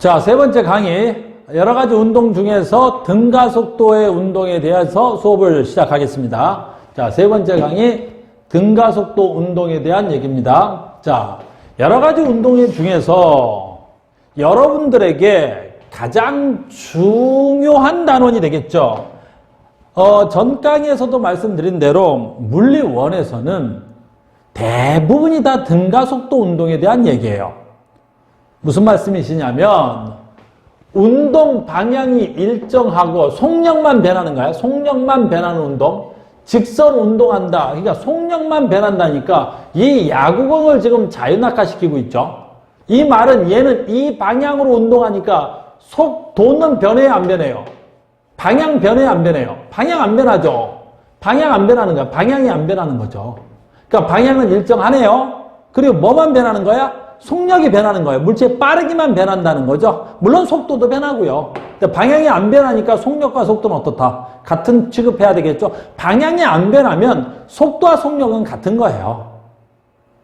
자, 세 번째 강의, 여러 가지 운동 중에서 등가속도의 운동에 대해서 수업을 시작하겠습니다. 자, 세 번째 강의, 등가속도 운동에 대한 얘기입니다. 자, 여러 가지 운동 중에서 여러분들에게 가장 중요한 단원이 되겠죠. 전 강의에서도 말씀드린 대로 물리1에서는 대부분이 다 등가속도 운동에 대한 얘기예요. 무슨 말씀이시냐면 운동 방향이 일정하고 속력만 변하는 거야. 속력만 변하는 운동. 직선 운동한다. 그러니까 속력만 변한다니까 이 야구공을 지금 자유낙하시키고 있죠. 이 말은 얘는 이 방향으로 운동하니까 속도는 변해요, 안 변해요? 방향 변해요, 안 변해요? 방향 안 변하죠. 방향 안 변하는 거야. 방향이 안 변하는 거죠. 그러니까 방향은 일정하네요. 그리고 뭐만 변하는 거야? 속력이 변하는 거예요. 물체에 빠르기만 변한다는 거죠. 물론 속도도 변하고요. 근데 방향이 안 변하니까 속력과 속도는 어떻다? 같은 취급해야 되겠죠. 방향이 안 변하면 속도와 속력은 같은 거예요.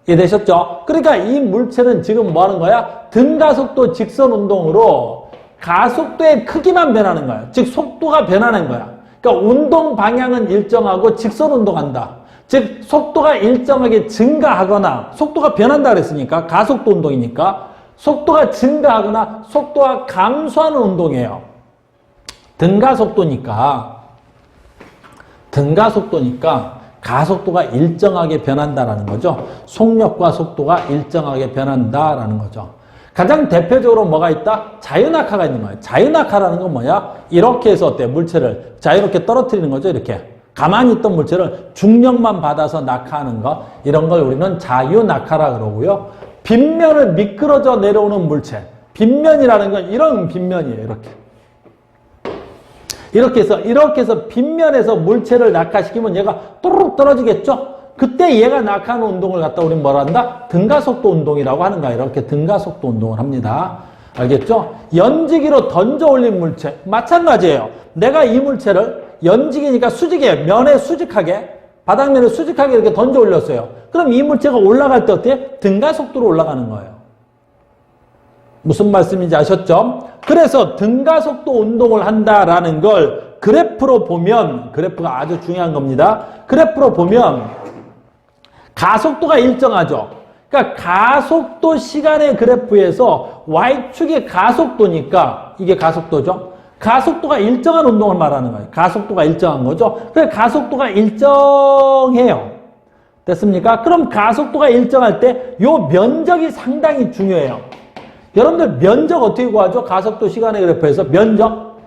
이해되셨죠? 그러니까 이 물체는 지금 뭐 하는 거야? 등가속도 직선 운동으로 가속도의 크기만 변하는 거야. 즉 속도가 변하는 거야. 그러니까 운동 방향은 일정하고 직선 운동한다. 즉 속도가 일정하게 증가하거나 속도가 변한다 그랬으니까 가속도 운동이니까 속도가 증가하거나 속도가 감소하는 운동이에요. 등가속도니까 가속도가 일정하게 변한다라는 거죠. 속력과 속도가 일정하게 변한다라는 거죠. 가장 대표적으로 뭐가 있다? 자유낙하가 있는 거예요. 자유낙하라는 건 뭐야? 이렇게 해서 어때? 물체를 자유롭게 떨어뜨리는 거죠. 이렇게. 가만히 있던 물체를 중력만 받아서 낙하하는 거, 이런 걸 우리는 자유낙하라 그러고요. 빗면을 미끄러져 내려오는 물체, 빗면이라는 건 이런 빗면이에요. 이렇게 해서 빗면에서 물체를 낙하시키면 얘가 또르륵 떨어지겠죠? 그때 얘가 낙하하는 운동을 갖다 우리는 뭐라 한다? 등가속도 운동이라고 하는 거야. 이렇게 등가속도 운동을 합니다. 알겠죠? 연지기로 던져 올린 물체, 마찬가지예요. 내가 이 물체를 연지기니까 수직에 면에 수직하게 바닥면에 수직하게 이렇게 던져 올렸어요. 그럼 이 물체가 올라갈 때 어때요? 등가속도로 올라가는 거예요. 무슨 말씀인지 아셨죠? 그래서 등가속도 운동을 한다라는 걸 그래프로 보면, 그래프가 아주 중요한 겁니다. 그래프로 보면 가속도가 일정하죠. 그러니까 가속도 시간의 그래프에서 Y축이 가속도니까 이게 가속도죠. 가속도가 일정한 운동을 말하는 거예요. 가속도가 일정한 거죠. 그래서 가속도가 일정해요. 됐습니까? 그럼 가속도가 일정할 때 요 면적이 상당히 중요해요. 여러분들 면적 어떻게 구하죠? 가속도 시간의 그래프에서 면적.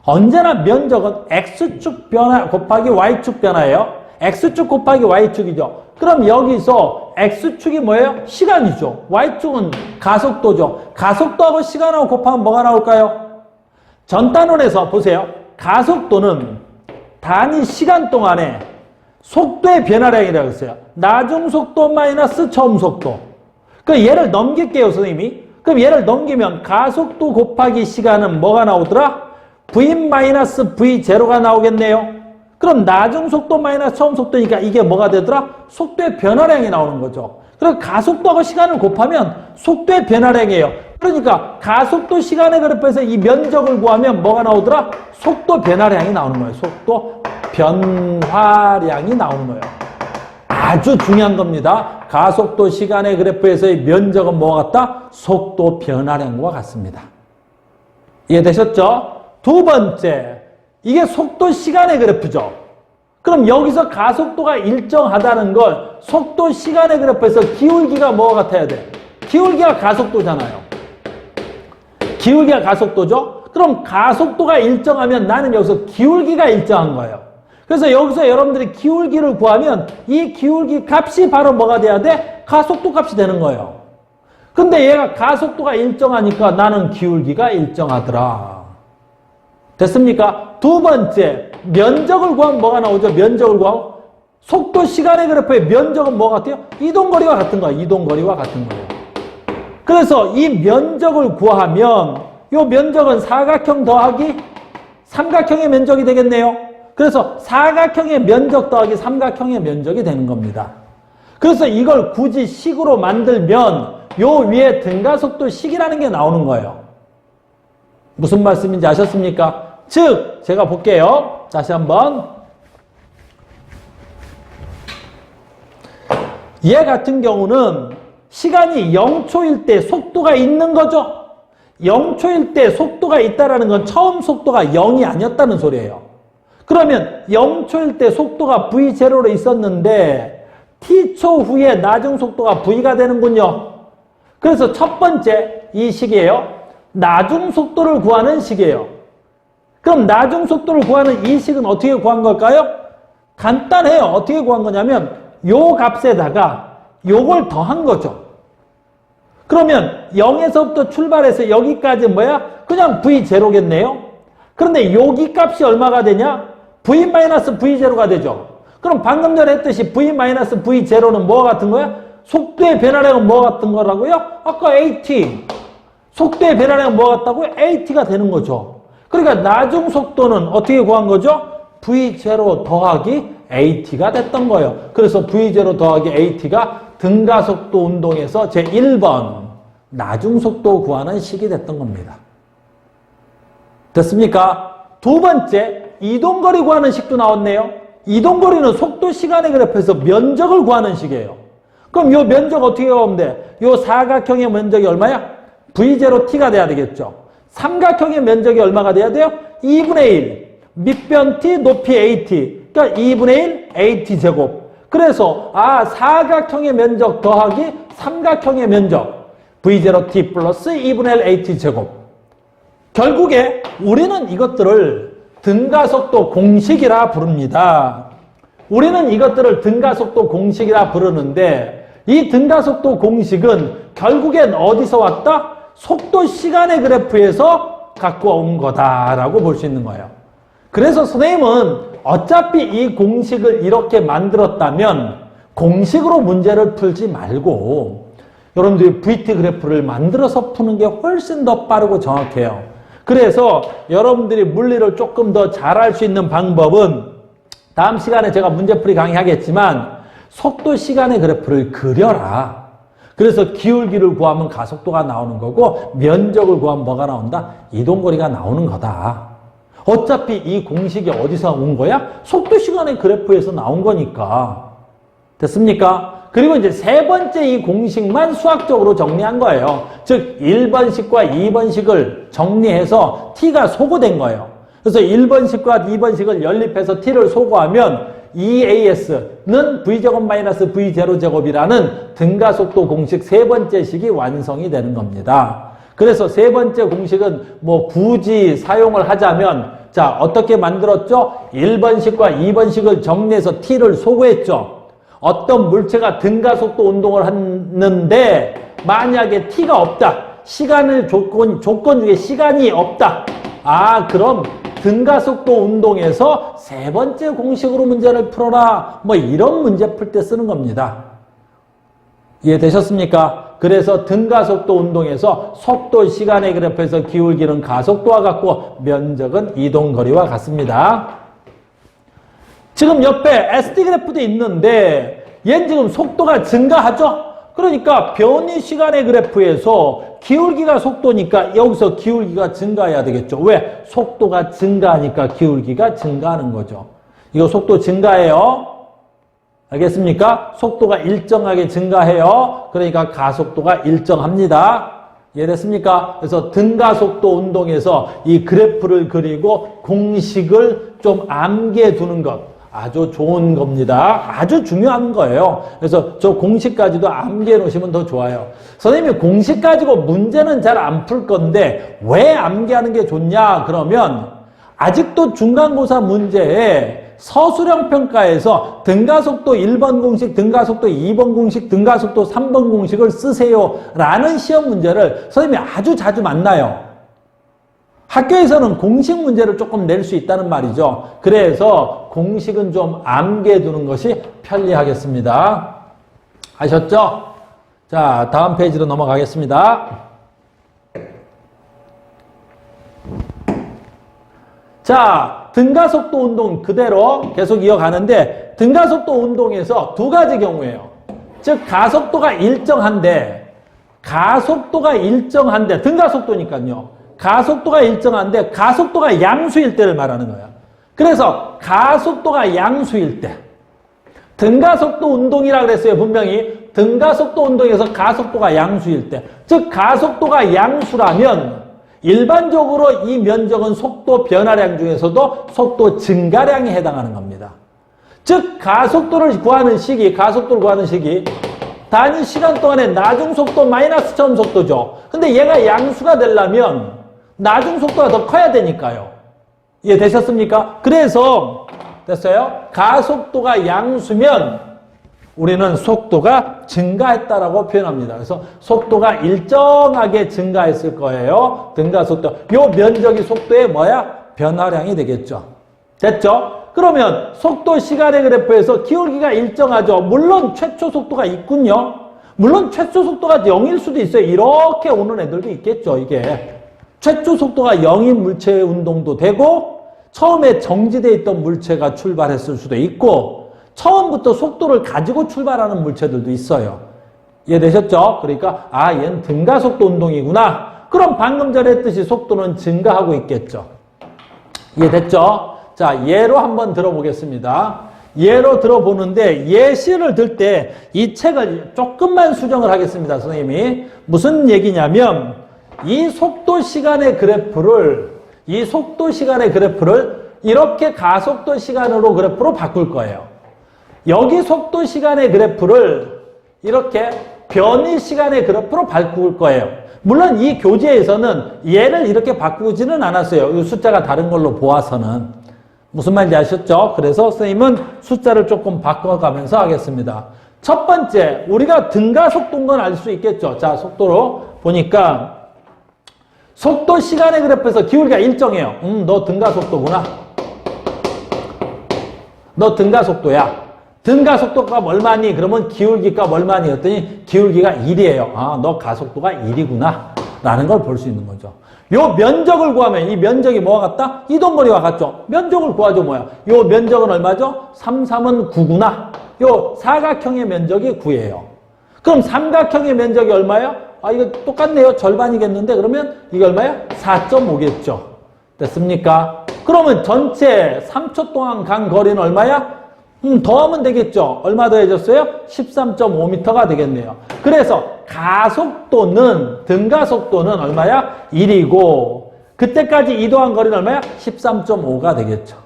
언제나 면적은 X축 변화 곱하기 Y축 변화예요. X축 곱하기 Y축이죠. 그럼 여기서 X축이 뭐예요? 시간이죠. Y축은 가속도죠. 가속도하고 시간하고 곱하면 뭐가 나올까요? 전 단원에서 보세요. 가속도는 단위 시간 동안에 속도의 변화량이라고 했어요. 나중속도 마이너스 처음속도. 그 얘를 넘길게요, 선생님이. 그럼 얘를 넘기면 가속도 곱하기 시간은 뭐가 나오더라? V 마이너스 V0가 나오겠네요. 그럼 나중속도 마이너스 처음속도니까 이게 뭐가 되더라? 속도의 변화량이 나오는 거죠. 그럼 가속도하고 시간을 곱하면 속도의 변화량이에요. 그러니까 가속도 시간의 그래프에서 이 면적을 구하면 뭐가 나오더라? 속도 변화량이 나오는 거예요. 속도 변화량이 나오는 거예요. 아주 중요한 겁니다. 가속도 시간의 그래프에서의 면적은 뭐와 같다? 속도 변화량과 같습니다. 이해되셨죠? 두 번째, 이게 속도 시간의 그래프죠. 그럼 여기서 가속도가 일정하다는 걸 속도 시간의 그래프에서 기울기가 뭐와 같아야 돼? 기울기가 가속도잖아요. 기울기가 가속도죠? 그럼 가속도가 일정하면 나는 여기서 기울기가 일정한 거예요. 그래서 여기서 여러분들이 기울기를 구하면 이 기울기 값이 바로 뭐가 돼야 돼? 가속도 값이 되는 거예요. 근데 얘가 가속도가 일정하니까 나는 기울기가 일정하더라. 됐습니까? 두 번째, 면적을 구하면 뭐가 나오죠? 면적을 구하면 속도 시간의 그래프의 면적은 뭐가 같아요? 이동거리와 같은 거예요. 이동거리와 같은 거예요. 그래서 이 면적을 구하면 이 면적은 사각형 더하기 삼각형의 면적이 되겠네요. 그래서 사각형의 면적 더하기 삼각형의 면적이 되는 겁니다. 그래서 이걸 굳이 식으로 만들면 요 위에 등가속도 식이라는 게 나오는 거예요. 무슨 말씀인지 아셨습니까? 즉, 제가 볼게요. 다시 한번. 얘 같은 경우는 시간이 0초일 때 속도가 있는 거죠. 0초일 때 속도가 있다는 건 처음 속도가 0이 아니었다는 소리예요. 그러면 0초일 때 속도가 V0로 있었는데 T초 후에 나중 속도가 V가 되는군요. 그래서 첫 번째 이 식이에요. 나중 속도를 구하는 식이에요. 그럼 나중 속도를 구하는 이 식은 어떻게 구한 걸까요? 간단해요. 어떻게 구한 거냐면 요 값에다가 요걸 더한 거죠. 그러면 0에서부터 출발해서 여기까지 뭐야? 그냥 V0겠네요. 그런데 여기 값이 얼마가 되냐? V-V0가 되죠. 그럼 방금 전에 했듯이 V-V0는 뭐가 같은 거야? 속도의 변화량은 뭐가 같은 거라고요? 아까 AT. 속도의 변화량은 뭐가 같다고요? AT가 되는 거죠. 그러니까 나중 속도는 어떻게 구한 거죠? V0 더하기 AT가 됐던 거예요. 그래서 V0 더하기 AT가 등가속도 운동에서 제1번 나중속도 구하는 식이 됐던 겁니다. 됐습니까? 두 번째, 이동거리 구하는 식도 나왔네요. 이동거리는 속도 시간의 그래프에서 면적을 구하는 식이에요. 그럼 이 면적 어떻게 구하면 돼? 이 사각형의 면적이 얼마야? V0T가 돼야 되겠죠. 삼각형의 면적이 얼마가 돼야 돼요? 2분의 1. 밑변 T, 높이 AT. 그러니까 2분의 1 AT 제곱. 그래서 사각형의 면적 더하기 삼각형의 면적 V0T 플러스 2분의 1 AT 제곱. 결국에 우리는 이것들을 등가속도 공식이라 부릅니다. 우리는 이것들을 등가속도 공식이라 부르는데 이 등가속도 공식은 결국엔 어디서 왔다? 속도 시간의 그래프에서 갖고 온 거다라고 볼 수 있는 거예요. 그래서 선생님은 어차피 이 공식을 이렇게 만들었다면 공식으로 문제를 풀지 말고 여러분들이 VT 그래프를 만들어서 푸는 게 훨씬 더 빠르고 정확해요. 그래서 여러분들이 물리를 조금 더 잘할 수 있는 방법은 다음 시간에 제가 문제풀이 강의하겠지만 속도 시간의 그래프를 그려라. 그래서 기울기를 구하면 가속도가 나오는 거고 면적을 구하면 뭐가 나온다? 이동거리가 나오는 거다. 어차피 이 공식이 어디서 온 거야? 속도 시간의 그래프에서 나온 거니까. 됐습니까? 그리고 이제 세 번째 이 공식만 수학적으로 정리한 거예요. 즉 1번식과 2번식을 정리해서 t가 소거된 거예요. 그래서 1번식과 2번식을 연립해서 t를 소거하면 EAS는 V제곱 마이너스 V0제곱이라는 등가속도 공식 세 번째 식이 완성이 되는 겁니다. 그래서 세 번째 공식은 뭐 굳이 사용을 하자면 자 어떻게 만들었죠? 1번식과 2번식을 정리해서 t를 소거했죠. 어떤 물체가 등가속도 운동을 하는데 만약에 t가 없다. 시간을 조건 중에 시간이 없다. 그럼 등가속도 운동에서 세 번째 공식으로 문제를 풀어라. 뭐 이런 문제 풀 때 쓰는 겁니다. 이해되셨습니까? 그래서 등가속도 운동에서 속도 시간의 그래프에서 기울기는 가속도와 같고 면적은 이동거리와 같습니다. 지금 옆에 SD 그래프도 있는데 얘는 지금 속도가 증가하죠? 그러니까 변이 시간의 그래프에서 기울기가 속도니까 여기서 기울기가 증가해야 되겠죠. 왜? 속도가 증가하니까 기울기가 증가하는 거죠. 이거 속도 증가해요. 알겠습니까? 속도가 일정하게 증가해요. 그러니까 가속도가 일정합니다. 이해됐습니까? 그래서 등가속도 운동에서 이 그래프를 그리고 공식을 좀 암기해 두는 것 아주 좋은 겁니다. 아주 중요한 거예요. 그래서 저 공식 까지도 암기해 놓으시면 더 좋아요. 선생님이 공식 가지고 문제는 잘 안 풀 건데 왜 암기하는 게 좋냐? 그러면 아직도 중간고사 문제에 서술형 평가에서 등가속도 1번 공식, 등가속도 2번 공식, 등가속도 3번 공식을 쓰세요 라는 시험 문제를 선생님이 아주 자주 만나요. 학교에서는 공식 문제를 조금 낼 수 있다는 말이죠. 그래서 공식은 좀 암기해 두는 것이 편리하겠습니다. 아셨죠? 자, 다음 페이지로 넘어가겠습니다. 자, 등가속도 운동 그대로 계속 이어가는데 등가속도 운동에서 두 가지 경우예요. 즉 가속도가 일정한데 등가속도니까요. 가속도가 일정한데 가속도가 양수일 때를 말하는 거야. 그래서 가속도가 양수일 때 등가속도 운동이라고 그랬어요. 분명히 등가속도 운동에서 가속도가 양수일 때, 즉 가속도가 양수라면 일반적으로 이 면적은 속도 변화량 중에서도 속도 증가량에 해당하는 겁니다. 즉 가속도를 구하는 시기, 단위 시간 동안에 나중속도 마이너스 처음속도죠. 근데 얘가 양수가 되려면 나중속도가 더 커야 되니까요. 이해되셨습니까? 그래서 됐어요? 가속도가 양수면 우리는 속도가 증가했다라고 표현합니다. 그래서 속도가 일정하게 증가했을 거예요. 등가속도. 요 면적이 속도의 뭐야? 변화량이 되겠죠. 됐죠? 그러면 속도 시간의 그래프에서 기울기가 일정하죠. 물론 최초 속도가 있군요. 물론 최초 속도가 0일 수도 있어요. 이렇게 오는 애들도 있겠죠. 이게 최초 속도가 0인 물체의 운동도 되고 처음에 정지되어 있던 물체가 출발했을 수도 있고 처음부터 속도를 가지고 출발하는 물체들도 있어요. 이해되셨죠? 그러니까 얘는 등가속도 운동이구나. 그럼 방금 전에 했듯이 속도는 증가하고 있겠죠. 이해됐죠? 자, 예로 한번 들어보겠습니다. 예로 들어보는데 예시를 들 때 이 책을 조금만 수정을 하겠습니다. 선생님이. 무슨 얘기냐면 이 속도 시간의 그래프를 이렇게 가속도 시간으로 그래프로 바꿀 거예요. 여기 속도 시간의 그래프를 이렇게 변이 시간의 그래프로 바꿀 거예요. 물론 이 교재에서는 얘를 이렇게 바꾸지는 않았어요. 이 숫자가 다른 걸로 보아서는. 무슨 말인지 아셨죠? 그래서 선생님은 숫자를 조금 바꿔가면서 하겠습니다. 첫 번째, 우리가 등가속도인 건 알 수 있겠죠? 자, 속도로 보니까 속도 시간의 그래프에서 기울기가 일정해요. 너 등가속도구나. 너 등가속도야. 등가속도값 얼마니? 그러면 기울기값 얼마니? 했더니 기울기가 1이에요. 너 가속도가 1이구나. 라는 걸 볼 수 있는 거죠. 요 면적을 구하면 이 면적이 뭐와 같다? 이동거리와 같죠? 면적을 구하죠. 뭐야? 요 면적은 얼마죠? 3, 3은 9구나. 요 사각형의 면적이 9예요. 그럼 삼각형의 면적이 얼마예요? 이거 똑같네요. 절반이겠는데 그러면 이게 얼마예요? 4.5겠죠. 됐습니까? 그러면 전체 3초 동안 간 거리는 얼마야? 더하면 되겠죠. 얼마 더해졌어요? 13.5m가 되겠네요. 그래서 가속도는, 등가속도는 얼마야? 1이고 그때까지 이동한 거리는 얼마야? 13.5가 되겠죠.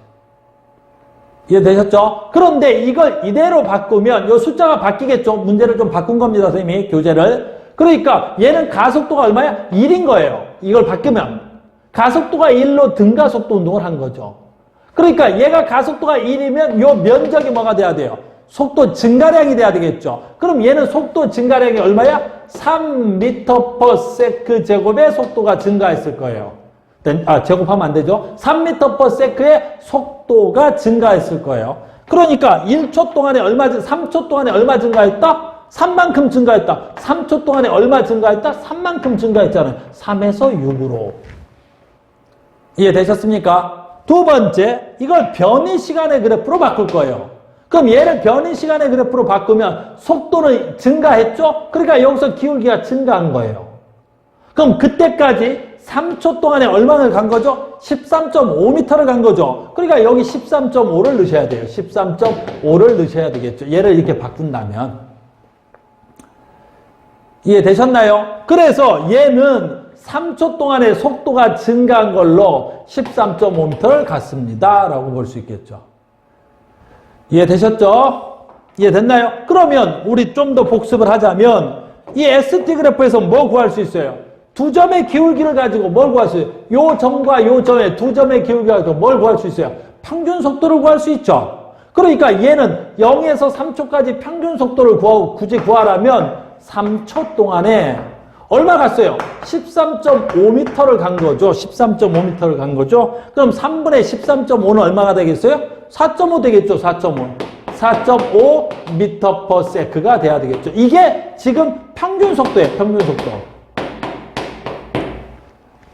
이해되셨죠? 그런데 이걸 이대로 바꾸면 이 숫자가 바뀌겠죠. 문제를 좀 바꾼 겁니다. 선생님이 교재를. 그러니까 얘는 가속도가 얼마야? 1인 거예요. 이걸 바꾸면 가속도가 1로 등가속도 운동을 한 거죠. 그러니까 얘가 가속도가 1이면 요 면적이 뭐가 돼야 돼요? 속도 증가량이 돼야 되겠죠. 그럼 얘는 속도 증가량이 얼마야? 3m/s 제곱의 속도가 증가했을 거예요. 제곱하면 안 되죠. 3m/s의 속도가 증가했을 거예요. 그러니까 1초 동안에 3초 동안에 얼마 증가했다? 3만큼 증가했다. 3초 동안에 얼마 증가했다? 3만큼 증가했잖아요. 3에서 6으로. 이해되셨습니까? 두 번째, 이걸 변이 시간의 그래프로 바꿀 거예요. 그럼 얘를 변이 시간의 그래프로 바꾸면 속도는 증가했죠? 그러니까 여기서 기울기가 증가한 거예요. 그럼 그때까지 3초 동안에 얼마를 간 거죠? 13.5m를 간 거죠. 그러니까 여기 13.5를 넣으셔야 돼요. 13.5를 넣으셔야 되겠죠. 얘를 이렇게 바꾼다면. 이해되셨나요? 그래서 얘는 3초 동안에 속도가 증가한 걸로 13.5m를 갔습니다. 라고 볼 수 있겠죠. 이해되셨죠? 이해됐나요? 그러면 우리 좀 더 복습을 하자면 이 ST 그래프에서 뭐 구할 수 있어요? 두 점의 기울기를 가지고 뭘 구할 수 있어요? 요 점과 요 점의 두 점의 기울기를 가지고 뭘 구할 수 있어요? 평균 속도를 구할 수 있죠. 그러니까 얘는 0에서 3초까지 평균 속도를 굳이 구하라면 3초 동안에 얼마 갔어요? 13.5m를 간 거죠. 13.5m를 간 거죠. 그럼 3분의 13.5는 얼마가 되겠어요? 4.5 되겠죠. 4.5. 4.5m/s가 돼야 되겠죠. 이게 지금 평균 속도예요. 평균 속도.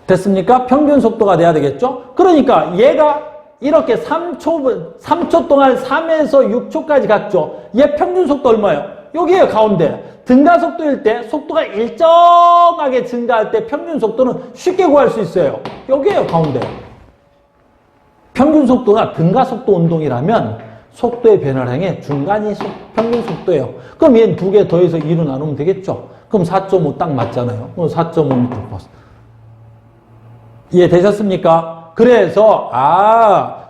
됐습니까? 평균 속도가 돼야 되겠죠. 그러니까 얘가 이렇게 3초 동안 3에서 6초까지 갔죠. 얘 평균 속도 얼마예요? 여기에요. 가운데. 등가속도일 때 속도가 일정하게 증가할 때 평균 속도는 쉽게 구할 수 있어요. 여기에요, 가운데. 평균 속도가 등가속도 운동이라면 속도의 변화량의 중간이 평균 속도예요. 그럼 얘는 두 개 더해서 2로 나누면 되겠죠. 그럼 4.5 딱 맞잖아요. 4.5m per s. 이해되셨습니까? 그래서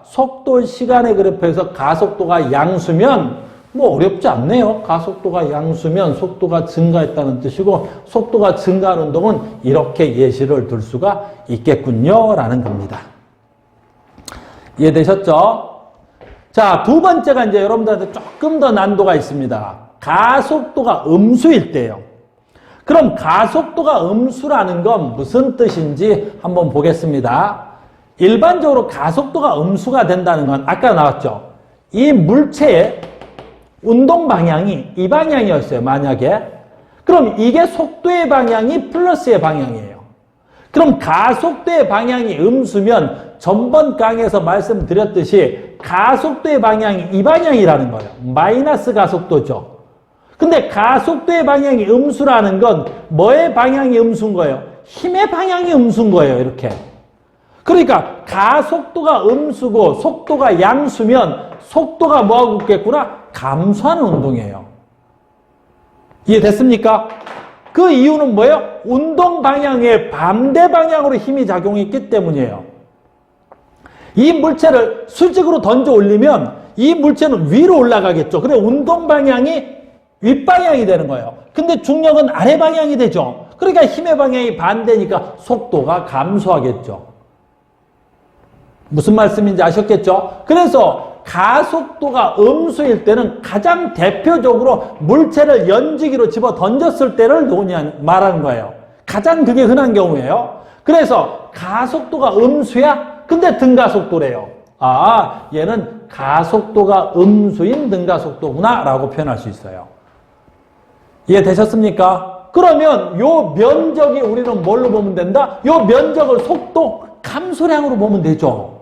속도 시간의 그래프에서 가속도가 양수면 뭐 어렵지 않네요. 가속도가 양수면 속도가 증가했다는 뜻이고 속도가 증가한 운동은 이렇게 예시를 들 수가 있겠군요 라는 겁니다. 이해되셨죠? 자, 두 번째가 이제 여러분들한테 조금 더 난도가 있습니다. 가속도가 음수일 때요. 그럼 가속도가 음수라는 건 무슨 뜻인지 한번 보겠습니다. 일반적으로 가속도가 음수가 된다는 건 아까 나왔죠. 이 물체의 운동 방향이 이 방향이었어요, 만약에. 그럼 이게 속도의 방향이 플러스의 방향이에요. 그럼 가속도의 방향이 음수면 전번 강의에서 말씀드렸듯이 가속도의 방향이 이 방향이라는 거예요. 마이너스 가속도죠. 근데 가속도의 방향이 음수라는 건 뭐의 방향이 음수인 거예요? 힘의 방향이 음수인 거예요, 이렇게. 그러니까 가속도가 음수고 속도가 양수면 속도가 뭐하고 있겠구나? 감소하는 운동이에요. 이해됐습니까? 그 이유는 뭐예요? 운동 방향의 반대 방향으로 힘이 작용했기 때문이에요. 이 물체를 수직으로 던져 올리면 이 물체는 위로 올라가겠죠. 그래 운동 방향이 윗방향이 되는 거예요. 근데 중력은 아래 방향이 되죠. 그러니까 힘의 방향이 반대니까 속도가 감소하겠죠. 무슨 말씀인지 아셨겠죠? 그래서 가속도가 음수일 때는 가장 대표적으로 물체를 연지기로 집어 던졌을 때를 말하는 거예요. 가장 그게 흔한 경우예요. 그래서 가속도가 음수야? 근데 등가속도래요. 얘는 가속도가 음수인 등가속도구나 라고 표현할 수 있어요. 이해되셨습니까? 그러면 요 면적이 우리는 뭘로 보면 된다? 요 면적을 속도 감소량으로 보면 되죠.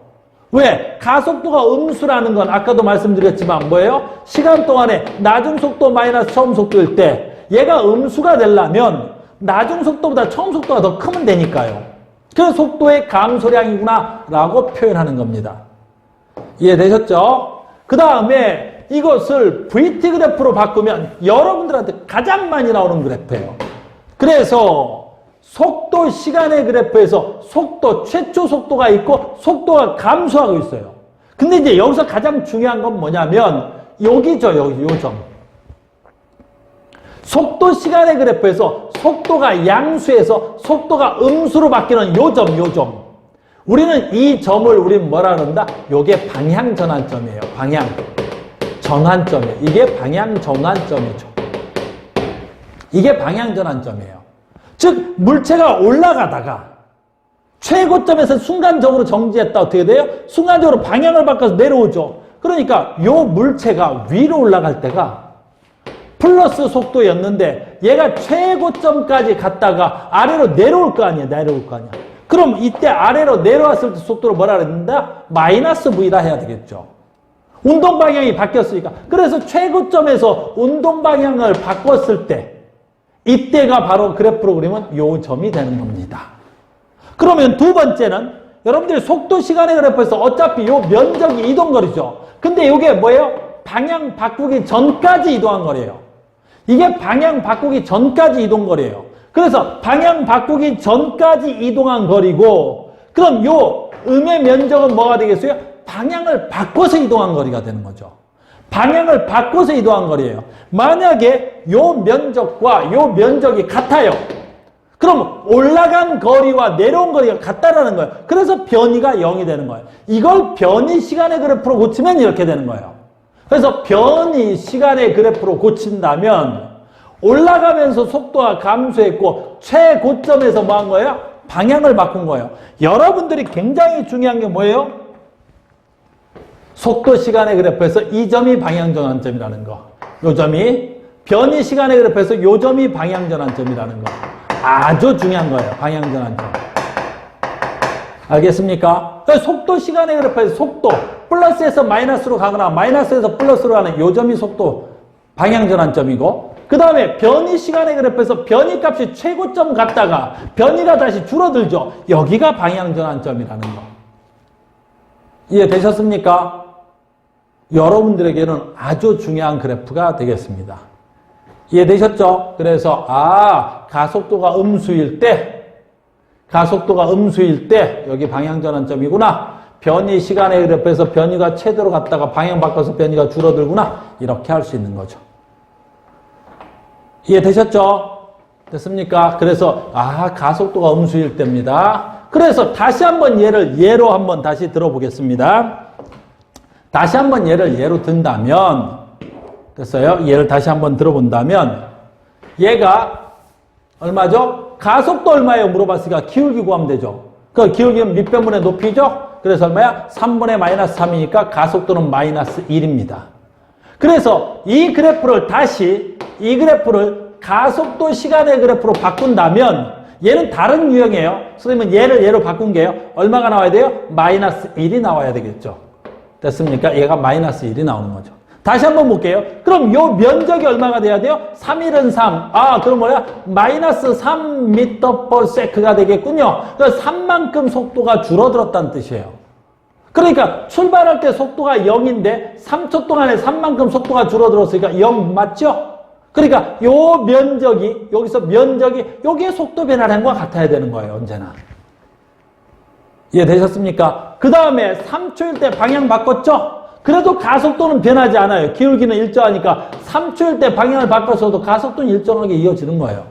왜? 가속도가 음수라는 건 아까도 말씀드렸지만 뭐예요? 시간 동안에 나중 속도 마이너스 처음 속도일 때 얘가 음수가 되려면 나중 속도보다 처음 속도가 더 크면 되니까요. 그 속도의 감소량이구나 라고 표현하는 겁니다. 이해되셨죠? 그 다음에 이것을 VT 그래프로 바꾸면 여러분들한테 가장 많이 나오는 그래프예요. 그래서 속도 시간의 그래프에서 속도, 최초 속도가 있고 속도가 감소하고 있어요. 근데 이제 여기서 가장 중요한 건 뭐냐면 여기죠, 여기, 요 점. 속도 시간의 그래프에서 속도가 양수에서 속도가 음수로 바뀌는 요 점. 우리는 이 점을 우리는 뭐라 그런다? 요게 방향 전환점이에요. 방향 전환점이에요. 이게 방향 전환점이죠. 이게 방향 전환점이에요. 즉 물체가 올라가다가 최고점에서 순간적으로 정지했다 어떻게 돼요? 순간적으로 방향을 바꿔서 내려오죠. 그러니까 요 물체가 위로 올라갈 때가 플러스 속도였는데 얘가 최고점까지 갔다가 아래로 내려올 거 아니에요. 그럼 이때 아래로 내려왔을 때 속도를 뭐라 그랬는다? 마이너스 V다 해야 되겠죠. 운동 방향이 바뀌었으니까. 그래서 최고점에서 운동 방향을 바꿨을 때 이때가 바로 그래프로 그리면 요 점이 되는 겁니다. 그러면 두 번째는 여러분들이 속도 시간의 그래프에서 어차피 요 면적이 이동거리죠. 근데 이게 뭐예요? 방향 바꾸기 전까지 이동한 거리예요. 이게 방향 바꾸기 전까지 이동 거리예요. 그래서 방향 바꾸기 전까지 이동한 거리고 그럼 요 음의 면적은 뭐가 되겠어요? 방향을 바꿔서 이동한 거리가 되는 거죠. 방향을 바꿔서 이동한 거리예요. 만약에 요 면적과 요 면적이 같아요. 그럼 올라간 거리와 내려온 거리가 같다라는 거예요. 그래서 변이가 0이 되는 거예요. 이걸 변이 시간의 그래프로 고치면 이렇게 되는 거예요. 그래서 변이 시간의 그래프로 고친다면 올라가면서 속도가 감소했고 최고점에서 뭐 한 거예요? 방향을 바꾼 거예요. 여러분들이 굉장히 중요한 게 뭐예요? 속도 시간의 그래프에서 이 점이 방향 전환점이라는 거. 요 점이 변이 시간의 그래프에서 요 점이 방향 전환점이라는 거. 아주 중요한 거예요. 방향 전환점. 알겠습니까? 속도 시간의 그래프에서 속도 플러스에서 마이너스로 가거나 마이너스에서 플러스로 가는 요 점이 속도 방향 전환점이고 그 다음에 변이 시간의 그래프에서 변이 값이 최고점 갔다가 변이가 다시 줄어들죠. 여기가 방향전환점이라는 거. 이해되셨습니까? 여러분들에게는 아주 중요한 그래프가 되겠습니다. 이해되셨죠? 그래서 가속도가 음수일 때 여기 방향전환점이구나. 변이 시간의 그래프에서 변이가 최대로 갔다가 방향 바꿔서 변이가 줄어들구나. 이렇게 할 수 있는 거죠. 이해되셨죠? 됐습니까? 그래서 가속도가 음수일 때입니다. 그래서 다시 한번 예로 한번 다시 들어보겠습니다. 다시 한번 예로 든다면 됐어요? 얘를 다시 한번 들어본다면 얘가 얼마죠? 가속도 얼마예요? 물어봤으니까 기울기 구하면 되죠. 그 기울기는 밑변분의 높이죠? 그래서 얼마야? 3분의 마이너스 3이니까 가속도는 마이너스 1입니다. 그래서 이 그래프를 가속도 시간의 그래프로 바꾼다면 얘는 다른 유형이에요. 선생님은 얘를 얘로 바꾼 게요. 얼마가 나와야 돼요? 마이너스 1이 나와야 되겠죠. 됐습니까? 얘가 마이너스 1이 나오는 거죠. 다시 한번 볼게요. 그럼 요 면적이 얼마가 돼야 돼요? 3일은 3. 그럼 뭐야? 마이너스 3m/s가 되겠군요. 그래서 3만큼 속도가 줄어들었다는 뜻이에요. 그러니까 출발할 때 속도가 0인데 3초 동안에 3만큼 속도가 줄어들었으니까 0 맞죠? 그러니까 요 면적이 여기에 속도 변화량과 같아야 되는 거예요. 언제나. 이해되셨습니까? 그 다음에 3초일 때 방향 바꿨죠? 그래도 가속도는 변하지 않아요. 기울기는 일정하니까 3초일 때 방향을 바꿔서도 가속도는 일정하게 이어지는 거예요.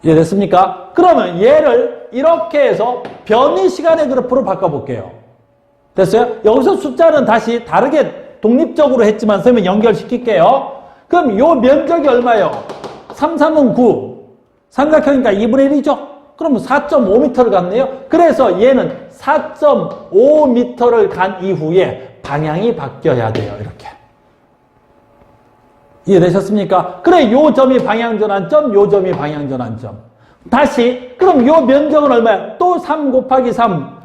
이해됐습니까? 그러면 얘를 이렇게 해서 변이 시간의 그래프로 바꿔볼게요. 됐어요? 여기서 숫자는 다시 다르게 독립적으로 했지만 선생님은 연결시킬게요. 그럼 요 면적이 얼마예요? 3, 3은 9. 삼각형이니까 2분의 1이죠? 그럼 4.5m를 갔네요. 그래서 얘는 4.5m를 간 이후에 방향이 바뀌어야 돼요. 이렇게. 이해되셨습니까? 그래, 요 점이 방향전환점, 요 점이 방향전환점. 다시, 그럼 요 면적은 얼마야? 또 3 곱하기 3.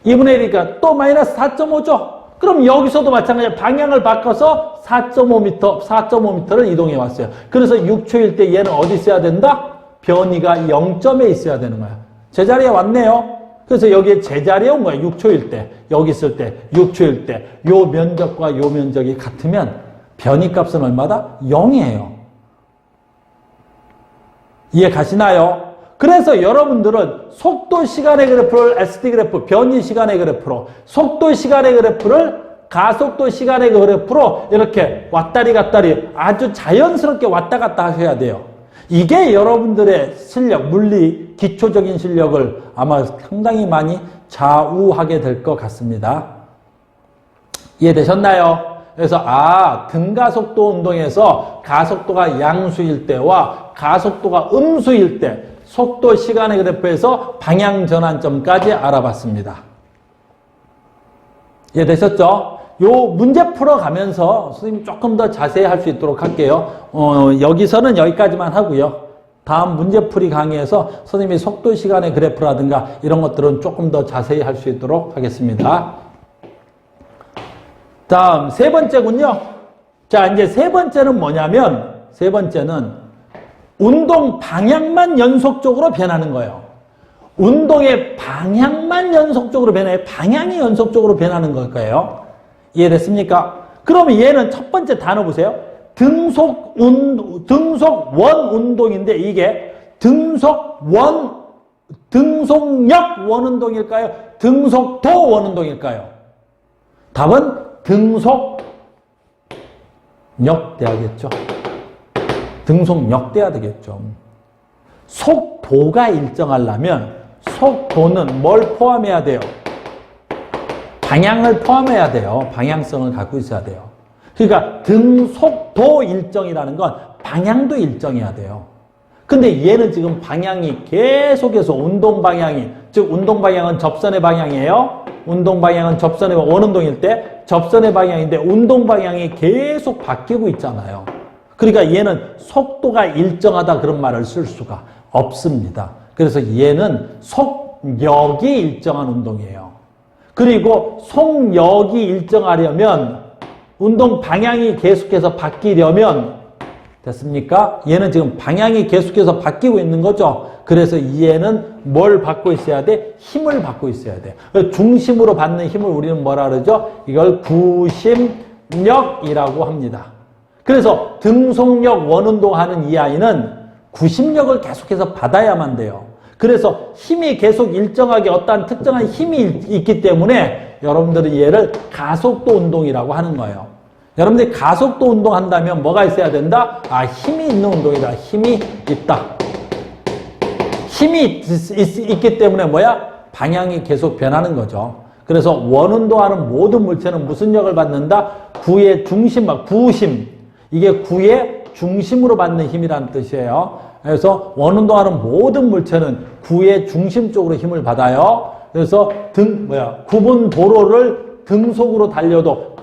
2분의 1이니까 또 마이너스 4.5죠? 그럼 여기서도 마찬가지로 방향을 바꿔서 4.5m를 이동해 왔어요. 그래서 6초일 때 얘는 어디 있어야 된다? 변이가 0점에 있어야 되는 거야. 제자리에 왔네요. 그래서 여기에 제자리에 온 거야. 6초일 때. 여기 있을 때. 6초일 때. 요 면적과 요 면적이 같으면 변이 값은 얼마다? 0이에요. 이해 가시나요? 그래서 여러분들은 속도 시간의 그래프를 SD 그래프, 변이 시간의 그래프로, 속도 시간의 그래프를 가속도 시간의 그래프로 이렇게 왔다리 갔다리 아주 자연스럽게 왔다 갔다 하셔야 돼요. 이게 여러분들의 실력, 물리, 기초적인 실력을 아마 상당히 많이 좌우하게 될 것 같습니다. 이해되셨나요? 그래서 등가속도 운동에서 가속도가 양수일 때와 가속도가 음수일 때 속도 시간의 그래프에서 방향전환점까지 알아봤습니다. 이해되셨죠? 요 문제 풀어가면서 선생님 조금 더 자세히 할 수 있도록 할게요. 여기서는 여기까지만 하고요. 다음 문제풀이 강의에서 선생님이 속도 시간의 그래프라든가 이런 것들은 조금 더 자세히 할 수 있도록 하겠습니다. 다음 세 번째군요. 자, 이제 세 번째는 뭐냐면 세 번째는 운동 방향만 연속적으로 변하는 거예요. 운동의 방향만 연속적으로 변해 방향이 연속적으로 변하는 걸 거예요. 이해됐습니까? 그러면 얘는 첫 번째 단어 보세요. 등속원 운동인데 이게 등속력 원운동일까요? 등속도 원운동일까요? 답은 등속력 돼야겠죠. 등속력 돼야 되겠죠. 속도가 일정하려면 속도는 뭘 포함해야 돼요? 방향을 포함해야 돼요. 방향성을 갖고 있어야 돼요. 그러니까 등속도 일정이라는 건 방향도 일정해야 돼요. 근데 얘는 지금 방향이 계속해서 운동 방향이, 즉 운동 방향은 접선의 방향이에요. 운동 방향은 접선의 원운동일 때 접선의 방향인데 운동 방향이 계속 바뀌고 있잖아요. 그러니까 얘는 속도가 일정하다 그런 말을 쓸 수가 없습니다. 그래서 얘는 속력이 일정한 운동이에요. 그리고 속력이 일정하려면 운동 방향이 계속해서 바뀌려면 됐습니까? 얘는 지금 방향이 계속해서 바뀌고 있는 거죠. 그래서 얘는 뭘 받고 있어야 돼? 힘을 받고 있어야 돼. 중심으로 받는 힘을 우리는 뭐라 그러죠? 이걸 구심력이라고 합니다. 그래서 등속력 원운동 하는 이 아이는 구심력을 계속해서 받아야만 돼요. 그래서 힘이 계속 일정하게 어떠한 특정한 힘이 있기 때문에 여러분들은 얘를 가속도 운동이라고 하는 거예요. 여러분들이 가속도 운동 한다면 뭐가 있어야 된다? 아, 힘이 있는 운동이다. 힘이 있다. 힘이 있기 때문에 뭐야? 방향이 계속 변하는 거죠. 그래서 원운동하는 모든 물체는 무슨 역을 받는다? 구의 중심, 구심. 이게 구의 중심으로 받는 힘이라는 뜻이에요. 그래서 원운동하는 모든 물체는 구의 중심 쪽으로 힘을 받아요. 그래서 굽은 도로를 등속으로 달려도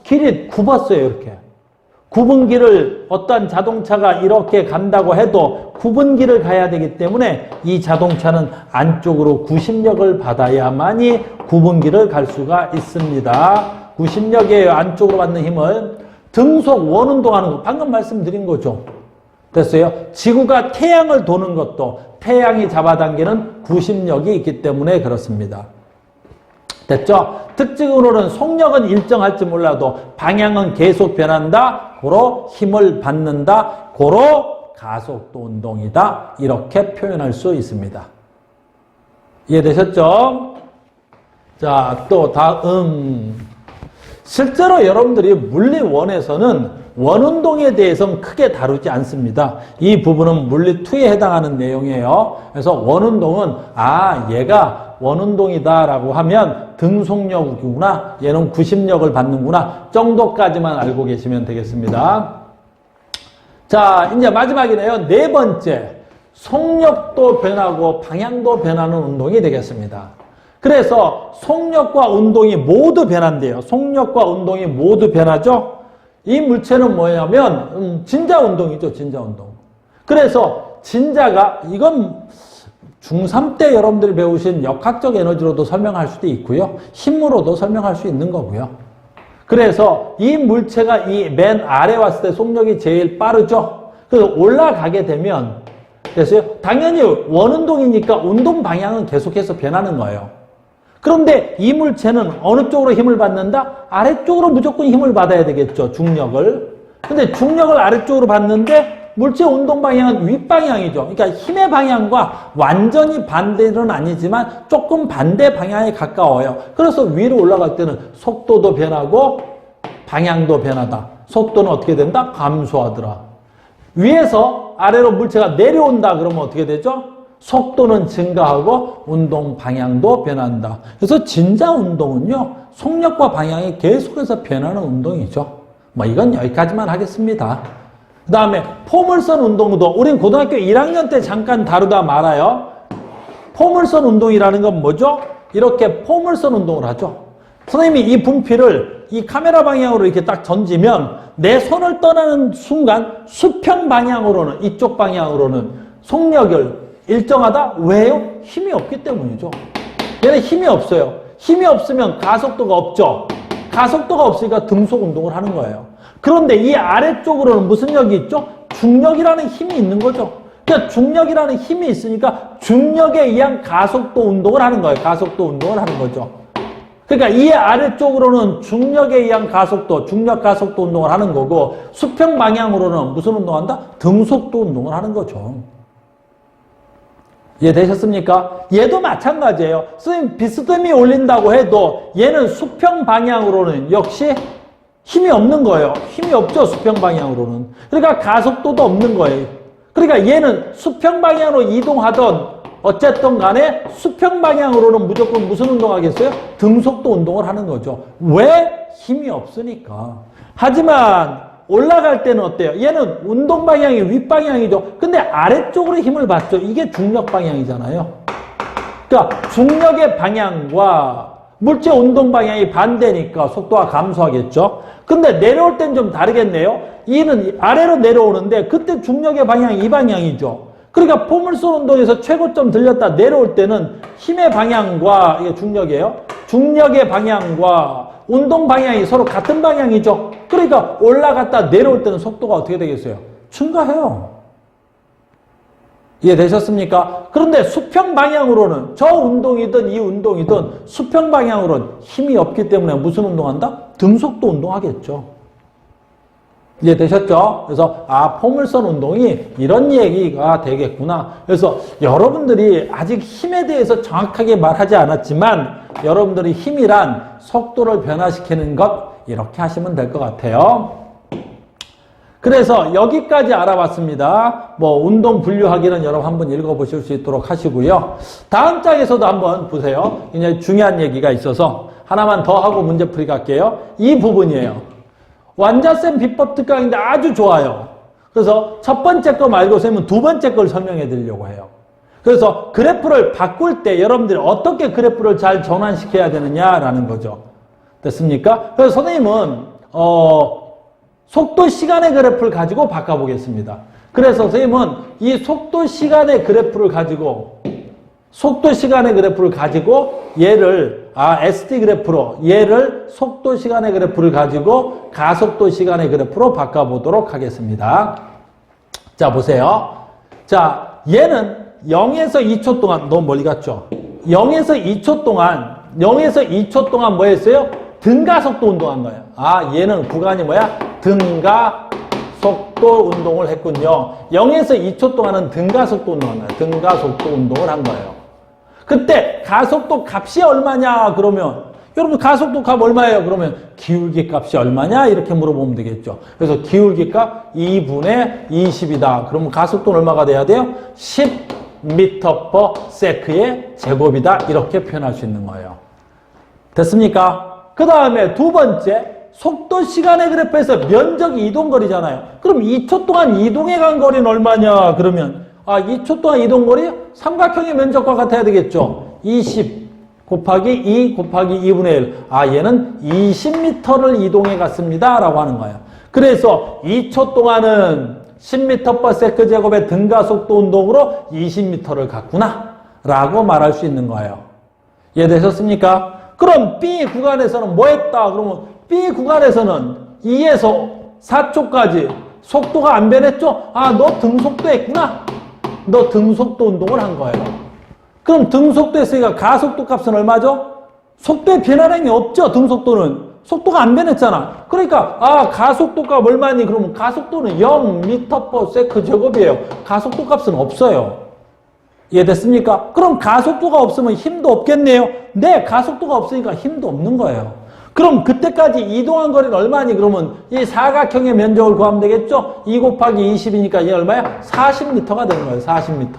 길이 굽었어요, 이렇게. 굽은 길을 어떤 자동차가 이렇게 간다고 해도 굽은 길을 가야 되기 때문에 이 자동차는 안쪽으로 구심력을 받아야만이 굽은 길을 갈 수가 있습니다. 구심력이에요. 안쪽으로 받는 힘을. 등속 원운동하는 거 방금 말씀드린 거죠. 됐어요? 지구가 태양을 도는 것도 태양이 잡아당기는 구심력이 있기 때문에 그렇습니다. 됐죠? 특징으로는 속력은 일정할지 몰라도 방향은 계속 변한다. 고로 힘을 받는다. 고로 가속도 운동이다. 이렇게 표현할 수 있습니다. 이해되셨죠? 자, 또 다음. 실제로 여러분들이 물리1에서는 원운동에 대해서는 크게 다루지 않습니다. 이 부분은 물리2에 해당하는 내용이에요. 그래서 원운동은 얘가 원운동이다 라고 하면 등속력이구나, 얘는 구심력을 받는구나 정도까지만 알고 계시면 되겠습니다. 자, 이제 마지막이네요. 네 번째, 속력도 변하고 방향도 변하는 운동이 되겠습니다. 그래서 속력과 운동이 모두 변한대요. 속력과 운동이 모두 변하죠. 이 물체는 뭐냐면 진자 운동이죠. 진자 운동. 그래서 진자가 이건 중3 때 여러분들이 배우신 역학적 에너지로도 설명할 수도 있고요. 힘으로도 설명할 수 있는 거고요. 그래서 이 물체가 이 맨 아래 왔을 때 속력이 제일 빠르죠. 그래서 올라가게 되면 됐어요? 당연히 원운동이니까 운동 방향은 계속해서 변하는 거예요. 그런데 이 물체는 어느 쪽으로 힘을 받는다? 아래쪽으로 무조건 힘을 받아야 되겠죠. 중력을. 근데 중력을 아래쪽으로 받는데 물체 운동 방향은 윗방향이죠. 그러니까 힘의 방향과 완전히 반대는 아니지만 조금 반대 방향에 가까워요. 그래서 위로 올라갈 때는 속도도 변하고 방향도 변하다. 속도는 어떻게 된다? 감소하더라. 위에서 아래로 물체가 내려온다 그러면 어떻게 되죠? 속도는 증가하고 운동 방향도 변한다. 그래서 진자 운동은요, 속력과 방향이 계속해서 변하는 운동이죠. 이건 여기까지만 하겠습니다. 그 다음에 포물선 운동도 우린 고등학교 1학년 때 잠깐 다루다 말아요. 포물선 운동이라는 건 뭐죠? 이렇게 포물선 운동을 하죠. 선생님이 이 분필을 이 카메라 방향으로 이렇게 딱 던지면 내 손을 떠나는 순간 수평 방향으로는, 이쪽 방향으로는 속력을 일정하다? 왜요? 힘이 없기 때문이죠. 얘는 힘이 없어요. 힘이 없으면 가속도가 없죠. 가속도가 없으니까 등속 운동을 하는 거예요. 그런데 이 아래쪽으로는 무슨力이 있죠? 중력이라는 힘이 있는 거죠. 그러니까 중력이라는 힘이 있으니까 중력에 의한 가속도 운동을 하는 거예요. 가속도 운동을 하는 거죠. 그러니까 이 아래쪽으로는 중력에 의한 가속도, 중력 가속도 운동을 하는 거고, 수평 방향으로는 무슨 운동한다? 등속도 운동을 하는 거죠. 이해되셨습니까? 얘도 마찬가지예요. 선생님 비스듬히 올린다고 해도 얘는 수평 방향으로는 역시 힘이 없는 거예요. 힘이 없죠, 수평 방향으로는. 그러니까 가속도도 없는 거예요. 그러니까 얘는 수평 방향으로 이동하던 어쨌든 간에 수평 방향으로는 무조건 무슨 운동하겠어요? 등속도 운동을 하는 거죠. 왜? 힘이 없으니까. 하지만 올라갈 때는 어때요? 얘는 운동 방향이 윗방향이죠. 근데 아래쪽으로 힘을 받죠. 이게 중력 방향이잖아요. 그러니까 중력의 방향과 물체 운동 방향이 반대니까 속도가 감소하겠죠. 근데 내려올 땐 좀 다르겠네요. 이는 아래로 내려오는데 그때 중력의 방향이 이 방향이죠. 그러니까 포물선 운동에서 최고점 들렸다 내려올 때는 힘의 방향과, 이게 중력이에요. 중력의 방향과 운동 방향이 서로 같은 방향이죠. 그러니까 올라갔다 내려올 때는 속도가 어떻게 되겠어요? 증가해요. 이해되셨습니까? 그런데 수평 방향으로는 저 운동이든 이 운동이든 수평 방향으로는 힘이 없기 때문에 무슨 운동한다? 등속도 운동하겠죠. 이해되셨죠? 그래서 포물선 운동이 이런 얘기가 되겠구나. 그래서 여러분들이 아직 힘에 대해서 정확하게 말하지 않았지만 여러분들이 힘이란 속도를 변화시키는 것 이렇게 하시면 될 것 같아요. 그래서 여기까지 알아봤습니다. 뭐 운동 분류하기는 여러분 한번 읽어보실 수 있도록 하시고요. 다음 장에서도 한번 보세요. 굉장히 중요한 얘기가 있어서 하나만 더 하고 문제풀이 갈게요. 이 부분이에요. 완자쌤 비법 특강인데 아주 좋아요. 그래서 첫 번째 거 말고 쌤은 두 번째 걸 설명해 드리려고 해요. 그래서 그래프를 바꿀 때 여러분들이 어떻게 그래프를 잘 전환시켜야 되느냐라는 거죠. 됐습니까? 그래서 선생님은 속도 시간의 그래프를 가지고 바꿔보겠습니다. 그래서 선생님은 이 속도 시간의 그래프를 가지고 얘를 SD 그래프로 얘를 속도 시간의 그래프를 가지고 가속도 시간의 그래프로 바꿔보도록 하겠습니다. 자 보세요. 자 얘는 0에서 2초 동안 너무 멀리 갔죠. 0에서 2초 동안 뭐 했어요? 등가속도 운동한 거예요. 얘는 구간이 뭐야? 등가속도 운동을 했군요. 0에서 2초 동안은 등가속도 운동한 거예요. 등가속도 운동을 한 거예요. 그때 가속도 값이 얼마냐 그러면 여러분 가속도 값 얼마예요? 그러면 기울기 값이 얼마냐 이렇게 물어보면 되겠죠. 그래서 기울기 값 2분의 20이다. 그러면 가속도는 얼마가 돼야 돼요? 10m/s의 제곱이다. 이렇게 표현할 수 있는 거예요. 됐습니까? 그 다음에 두 번째 속도 시간의 그래프에서 면적이 이동거리잖아요. 그럼 2초 동안 이동해 간 거리는 얼마냐 그러면 2초 동안 이동거리 삼각형의 면적과 같아야 되겠죠. 20 곱하기 2 곱하기 2분의 1. 얘는 20m를 이동해 갔습니다. 라고 하는 거예요. 그래서 2초 동안은 10m/s 제곱의 등가속도 운동으로 20m를 갔구나. 라고 말할 수 있는 거예요. 이해되셨습니까? 그럼 B 구간에서는 뭐 했다? 그러면 B 구간에서는 2에서 4초까지 속도가 안 변했죠? 너 등속도 했구나. 너 등속도 운동을 한 거예요. 그럼 등속도 했으니까 가속도 값은 얼마죠? 속도의 변화량이 없죠. 등속도는. 속도가 안 변했잖아. 그러니까 가속도 값 얼마니? 그러면 가속도는 0m/s 제곱이에요. 가속도 값은 없어요. 이해됐습니까? 그럼 가속도가 없으면 힘도 없겠네요. 네, 가속도가 없으니까 힘도 없는 거예요. 그럼 그때까지 이동한 거리는 얼마니? 그러면 이 사각형의 면적을 구하면 되겠죠? 2 곱하기 20이니까 이게 얼마야? 40m가 되는 거예요. 40m.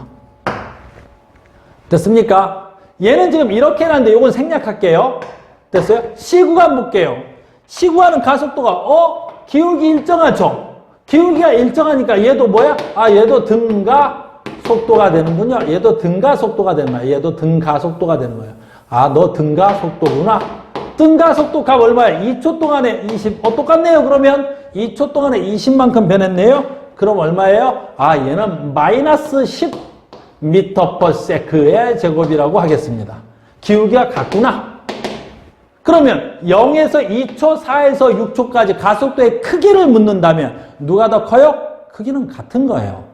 됐습니까? 얘는 지금 이렇게 해놨는데 이건 생략할게요. 됐어요? C구간 볼게요. C구간은 가속도가 기울기 일정하죠? 기울기가 일정하니까 얘도 뭐야? 얘도 등가속도가 되는군요. 얘도 등가속도가 되는 거야. 얘도 등가속도가 되는 거예요. 너 등가속도구나. 등가속도 값 얼마야? 2초 동안에 20. 똑같네요. 그러면 2초 동안에 20만큼 변했네요. 그럼 얼마예요? 얘는 마이너스 10m/s의 제곱이라고 하겠습니다. 기울기가 같구나. 그러면 0에서 2초, 4에서 6초까지 가속도의 크기를 묻는다면 누가 더 커요? 크기는 같은 거예요.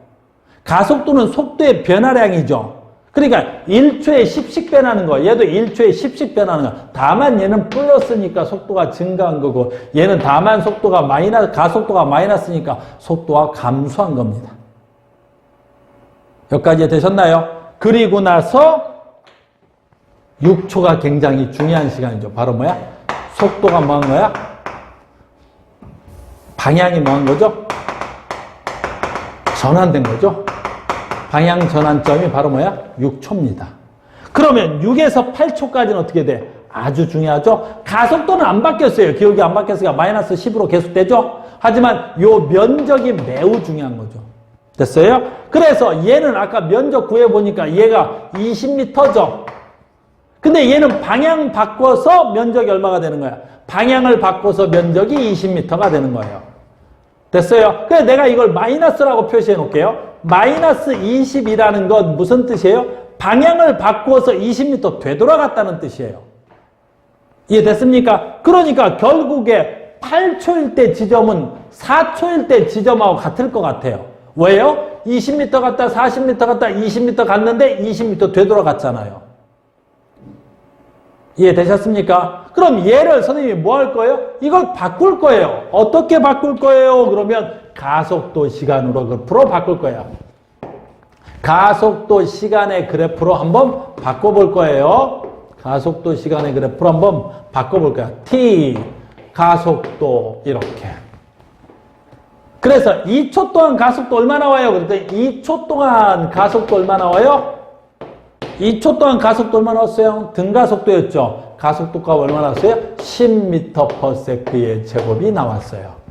가속도는 속도의 변화량이죠. 그러니까 1초에 10씩 변하는 거, 얘도 1초에 10씩 변하는 거. 다만 얘는 플러스니까 속도가 증가한 거고, 얘는 다만 가속도가 마이너스니까 속도가 감소한 겁니다. 여기까지 되셨나요? 그리고 나서 6초가 굉장히 중요한 시간이죠. 바로 뭐야? 속도가 뭐 한 거야? 방향이 뭐 한 거죠? 전환된 거죠? 방향 전환점이 바로 뭐야? 6초입니다. 그러면 6에서 8초까지는 어떻게 돼? 아주 중요하죠? 가속도는 안 바뀌었어요. 기울기 안 바뀌었으니까 마이너스 10으로 계속되죠? 하지만 요 면적이 매우 중요한 거죠. 됐어요? 그래서 얘는 아까 면적 구해보니까 얘가 20m죠? 근데 얘는 방향 바꿔서 면적이 얼마가 되는 거야? 방향을 바꿔서 면적이 20m가 되는 거예요. 됐어요? 그래서 내가 이걸 마이너스라고 표시해 놓을게요. 마이너스 20이라는 건 무슨 뜻이에요? 방향을 바꾸어서 20m 되돌아갔다는 뜻이에요. 이해됐습니까? 그러니까 결국에 8초일 때 지점은 4초일 때 지점하고 같을 것 같아요. 왜요? 20m 갔다 40m 갔다 20m 갔는데 20m 되돌아갔잖아요. 이해되셨습니까? 그럼 얘를 선생님이 뭐 할 거예요? 이걸 바꿀 거예요. 어떻게 바꿀 거예요? 그러면 가속도 시간으로 그래프로 바꿀 거예요. 가속도 시간의 그래프로 한번 바꿔볼 거예요. 가속도 시간의 그래프로 한번 바꿔볼 거예요. T 가속도 이렇게. 그래서 2초 동안 가속도 얼마 나와요? 그랬더니 2초 동안 가속도 얼마 나와요? 2초 동안 가속도 얼마 나왔어요? 등가속도였죠. 가속도가 얼마 나왔어요? 10m/s의 제곱이 나왔어요.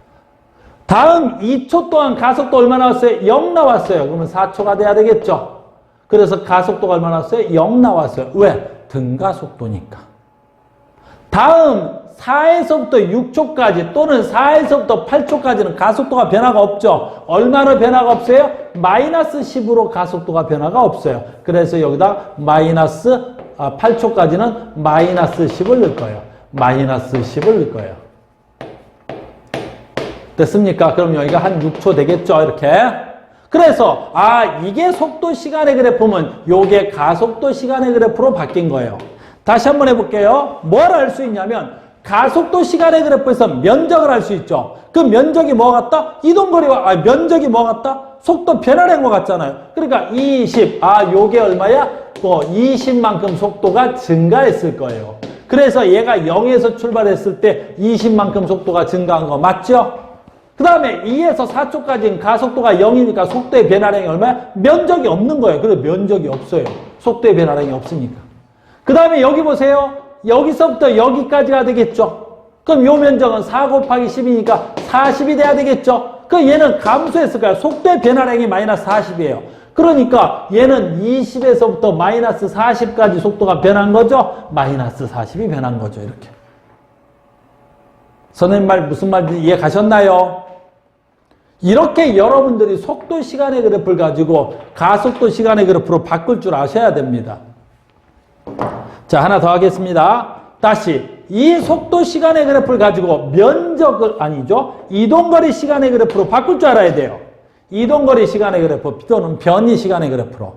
다음 2초 동안 가속도 얼마 나왔어요? 0 나왔어요. 그러면 4초가 돼야 되겠죠. 그래서 가속도가 얼마 나왔어요? 0 나왔어요. 왜? 등가속도니까. 다음 4에서부터 6초까지 또는 4에서부터 8초까지는 가속도가 변화가 없죠. 얼마나 변화가 없어요? 마이너스 10으로 가속도가 변화가 없어요. 그래서 여기다 마이너스 8초까지는 마이너스 10을 넣을 거예요. 마이너스 10을 넣을 거예요. 됐습니까? 그럼 여기가 한 6초 되겠죠? 이렇게. 그래서 이게 속도 시간의 그래프면 요게 가속도 시간의 그래프로 바뀐 거예요. 다시 한번 해볼게요. 뭘 알 수 있냐면 가속도 시간의 그래프에서 면적을 알 수 있죠. 그 면적이 뭐 같다? 이동거리와 면적이 뭐 같다? 속도 변화된 것 같잖아요. 그러니까 20, 요게 얼마야? 20만큼 속도가 증가했을 거예요. 그래서 얘가 0에서 출발했을 때 20만큼 속도가 증가한 거 맞죠? 그 다음에 2에서 4초까지는 가속도가 0이니까 속도의 변화량이 얼마야? 면적이 없는 거예요. 그래서 면적이 없어요. 속도의 변화량이 없으니까. 그 다음에 여기 보세요. 여기서부터 여기까지가 되겠죠. 그럼 요 면적은 4 곱하기 10이니까 40이 돼야 되겠죠. 그럼 얘는 감소했을까요? 속도의 변화량이 마이너스 40이에요. 그러니까 얘는 20에서부터 마이너스 40까지 속도가 변한 거죠. 마이너스 40이 변한 거죠. 이렇게. 선생님 말 무슨 말인지 이해 가셨나요? 이렇게 여러분들이 속도 시간의 그래프를 가지고 가속도 시간의 그래프로 바꿀 줄 아셔야 됩니다. 자, 하나 더 하겠습니다. 다시 이 속도 시간의 그래프를 가지고 면적을 이동거리 시간의 그래프로 바꿀 줄 알아야 돼요. 이동거리 시간의 그래프 또는 변이 시간의 그래프로.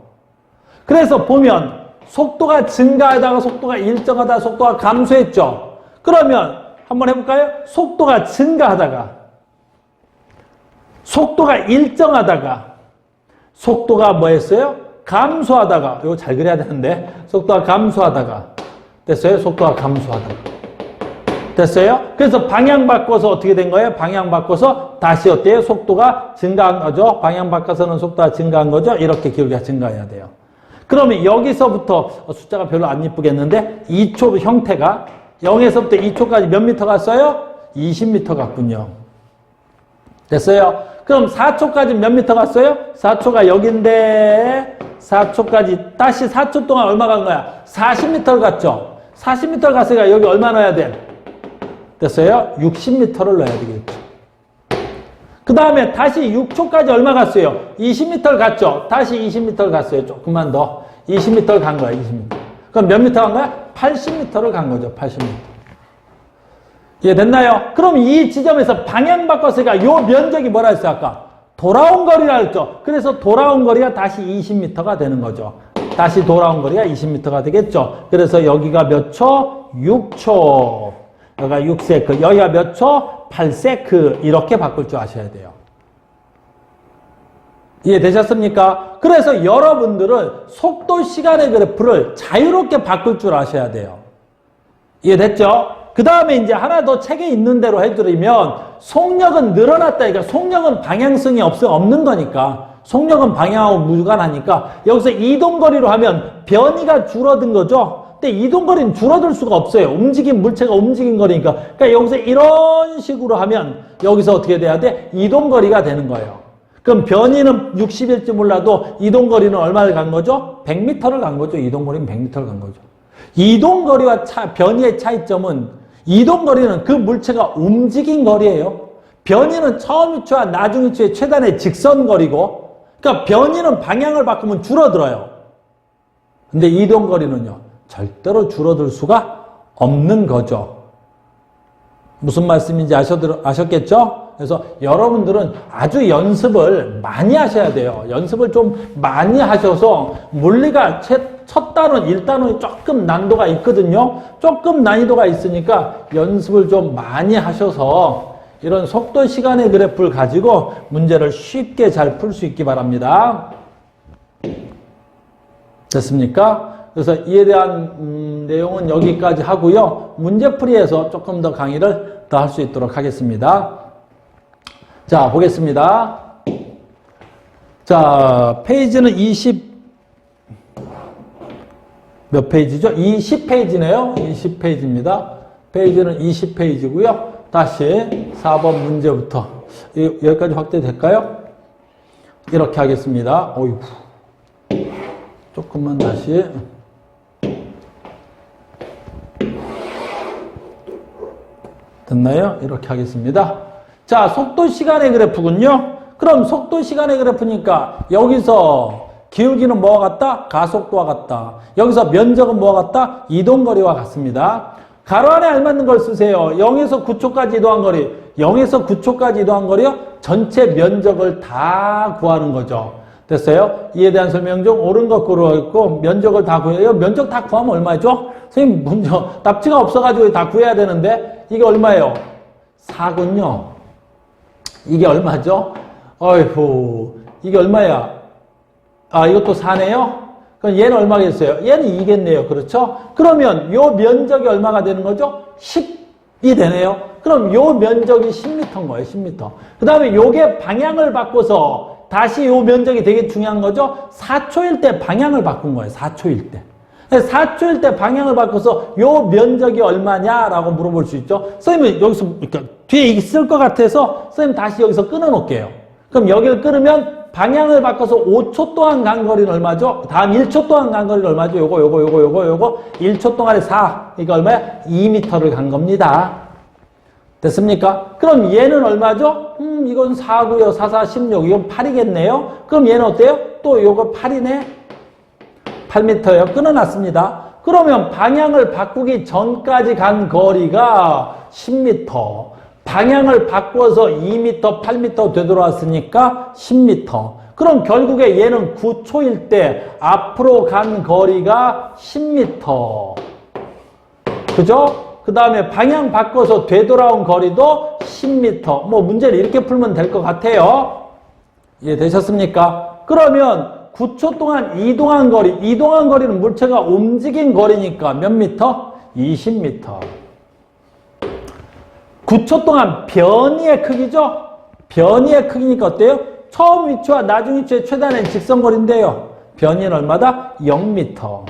그래서 보면 속도가 증가하다가 속도가 일정하다가 속도가 감소했죠. 그러면 한번 해볼까요? 속도가 증가하다가 속도가 일정하다가 속도가 뭐였어요? 감소하다가 이거 잘 그려야 되는데 속도가 감소하다가 됐어요? 속도가 감소하다가 됐어요? 그래서 방향 바꿔서 어떻게 된 거예요? 방향 바꿔서 다시 어때요? 속도가 증가한 거죠? 방향 바꿔서는 속도가 증가한 거죠? 이렇게 기울기가 증가해야 돼요. 그러면 여기서부터 숫자가 별로 안 이쁘겠는데 2초 형태가 0에서부터 2초까지 몇 미터 갔어요? 20m 갔군요. 됐어요? 그럼 4초까지 몇 미터 갔어요? 4초가 여긴데 4초까지 다시 4초 동안 얼마 간 거야? 40m를 갔죠? 40m를 갔으니까 여기 얼마 넣어야 돼? 됐어요? 60m를 넣어야 되겠죠. 그 다음에 다시 6초까지 얼마 갔어요? 20m를 갔죠? 다시 20m를 갔어요. 조금만 더. 20m를 간 거야, 20m. 그럼 몇 미터 간 거야? 80m를 간 거죠, 80m. 이해됐나요? 그럼 이 지점에서 방향 바꿨으니까 요 면적이 뭐라 했어요, 아까? 돌아온 거리라 했죠. 그래서 돌아온 거리가 다시 20m가 되는 거죠. 다시 돌아온 거리가 20m가 되겠죠. 그래서 여기가 몇 초? 6초. 여기가 6세크. 여기가 몇 초? 8세크. 이렇게 바꿀 줄 아셔야 돼요. 이해되셨습니까? 그래서 여러분들은 속도 시간의 그래프를 자유롭게 바꿀 줄 아셔야 돼요. 이해됐죠? 그 다음에 이제 하나 더 책에 있는 대로 해드리면 속력은 늘어났다. 그러니까 속력은 방향성이 없는 거니까. 속력은 방향하고 무관하니까 여기서 이동거리로 하면 변이가 줄어든 거죠. 근데 이동거리는 줄어들 수가 없어요. 움직인 물체가 움직인 거리니까. 그러니까 여기서 이런 식으로 하면 여기서 어떻게 돼야 돼? 이동거리가 되는 거예요. 그럼 변이는 60일지 몰라도 이동거리는 얼마를 간 거죠? 100m를 간 거죠. 이동거리는 100m를 간 거죠. 이동거리와 변이의 차이점은 이동거리는 그 물체가 움직인 거리예요. 변이는 처음 위치와 나중 위치의 최단의 직선거리고, 그러니까 변이는 방향을 바꾸면 줄어들어요. 근데 이동거리는요, 절대로 줄어들 수가 없는 거죠. 무슨 말씀인지 아셨겠죠? 그래서 여러분들은 아주 연습을 많이 하셔야 돼요. 연습을 좀 많이 하셔서 물리가 첫 단원, 1단원이 조금 난도가 있거든요. 조금 난이도가 있으니까 연습을 좀 많이 하셔서 이런 속도 시간의 그래프를 가지고 문제를 쉽게 잘 풀 수 있기 바랍니다. 됐습니까? 그래서 이에 대한 내용은 여기까지 하고요. 문제풀이에서 조금 더 강의를 더 할 수 있도록 하겠습니다. 자, 보겠습니다. 자, 페이지는 몇 페이지죠? 20페이지네요. 20페이지입니다. 페이지는 20페이지고요. 다시 4번 문제부터 여기까지 확대될까요? 이렇게 하겠습니다. 어이구. 조금만 다시. 됐나요? 이렇게 하겠습니다. 자, 속도 시간의 그래프군요. 그럼 속도 시간의 그래프니까 여기서 기울기는 뭐와 같다? 가속도와 같다. 여기서 면적은 뭐와 같다? 이동거리와 같습니다. 가로 안에 알맞는 걸 쓰세요. 0에서 9초까지 이동한 거리. 0에서 9초까지 이동한 거리요? 전체 면적을 다 구하는 거죠. 됐어요? 이에 대한 설명 중 옳은 것 고르고 면적을 다 구해요. 면적 다 구하면 얼마죠? 선생님, 납치가 없어가지고 다 구해야 되는데 이게 얼마예요? 4군요. 이게 얼마죠? 어이구, 이게 얼마야? 아, 이것도 4네요? 그럼 얘는 얼마겠어요? 얘는 2겠네요. 그렇죠? 그러면 요 면적이 얼마가 되는 거죠? 10이 되네요. 그럼 요 면적이 10m인 거예요. 10m. 그 다음에 요게 방향을 바꿔서 다시 요 면적이 되게 중요한 거죠? 4초일 때 방향을 바꾼 거예요. 4초일 때. 4초일 때 방향을 바꿔서 요 면적이 얼마냐라고 물어볼 수 있죠. 선생님은 여기서 그러니까 뒤에 있을 것 같아서 선생님 다시 여기서 끊어 놓을게요. 그럼 여기를 끊으면 방향을 바꿔서 5초 동안 간 거리는 얼마죠? 다음 1초 동안 간 거리는 얼마죠? 요거 1초 동안에 4. 이거 얼마야? 2m를 간 겁니다. 됐습니까? 그럼 얘는 얼마죠? 이건 4고요. 4, 4, 16. 이건 8이겠네요. 그럼 얘는 어때요? 또 요거 8이네. 8m예요. 끊어놨습니다. 그러면 방향을 바꾸기 전까지 간 거리가 10m. 방향을 바꿔서 2m, 8m 되돌아왔으니까 10m. 그럼 결국에 얘는 9초일 때 앞으로 간 거리가 10m. 그죠? 그 다음에 방향 바꿔서 되돌아온 거리도 10m. 뭐 문제를 이렇게 풀면 될 것 같아요. 이해되셨습니까? 그러면 9초 동안 이동한 거리는 물체가 움직인 거리니까 몇 미터? 20m. 9초 동안 변이의 크기죠? 변이의 크기니까 어때요? 처음 위치와 나중 위치의 최단의 직선거리인데요. 변이는 얼마다? 0m.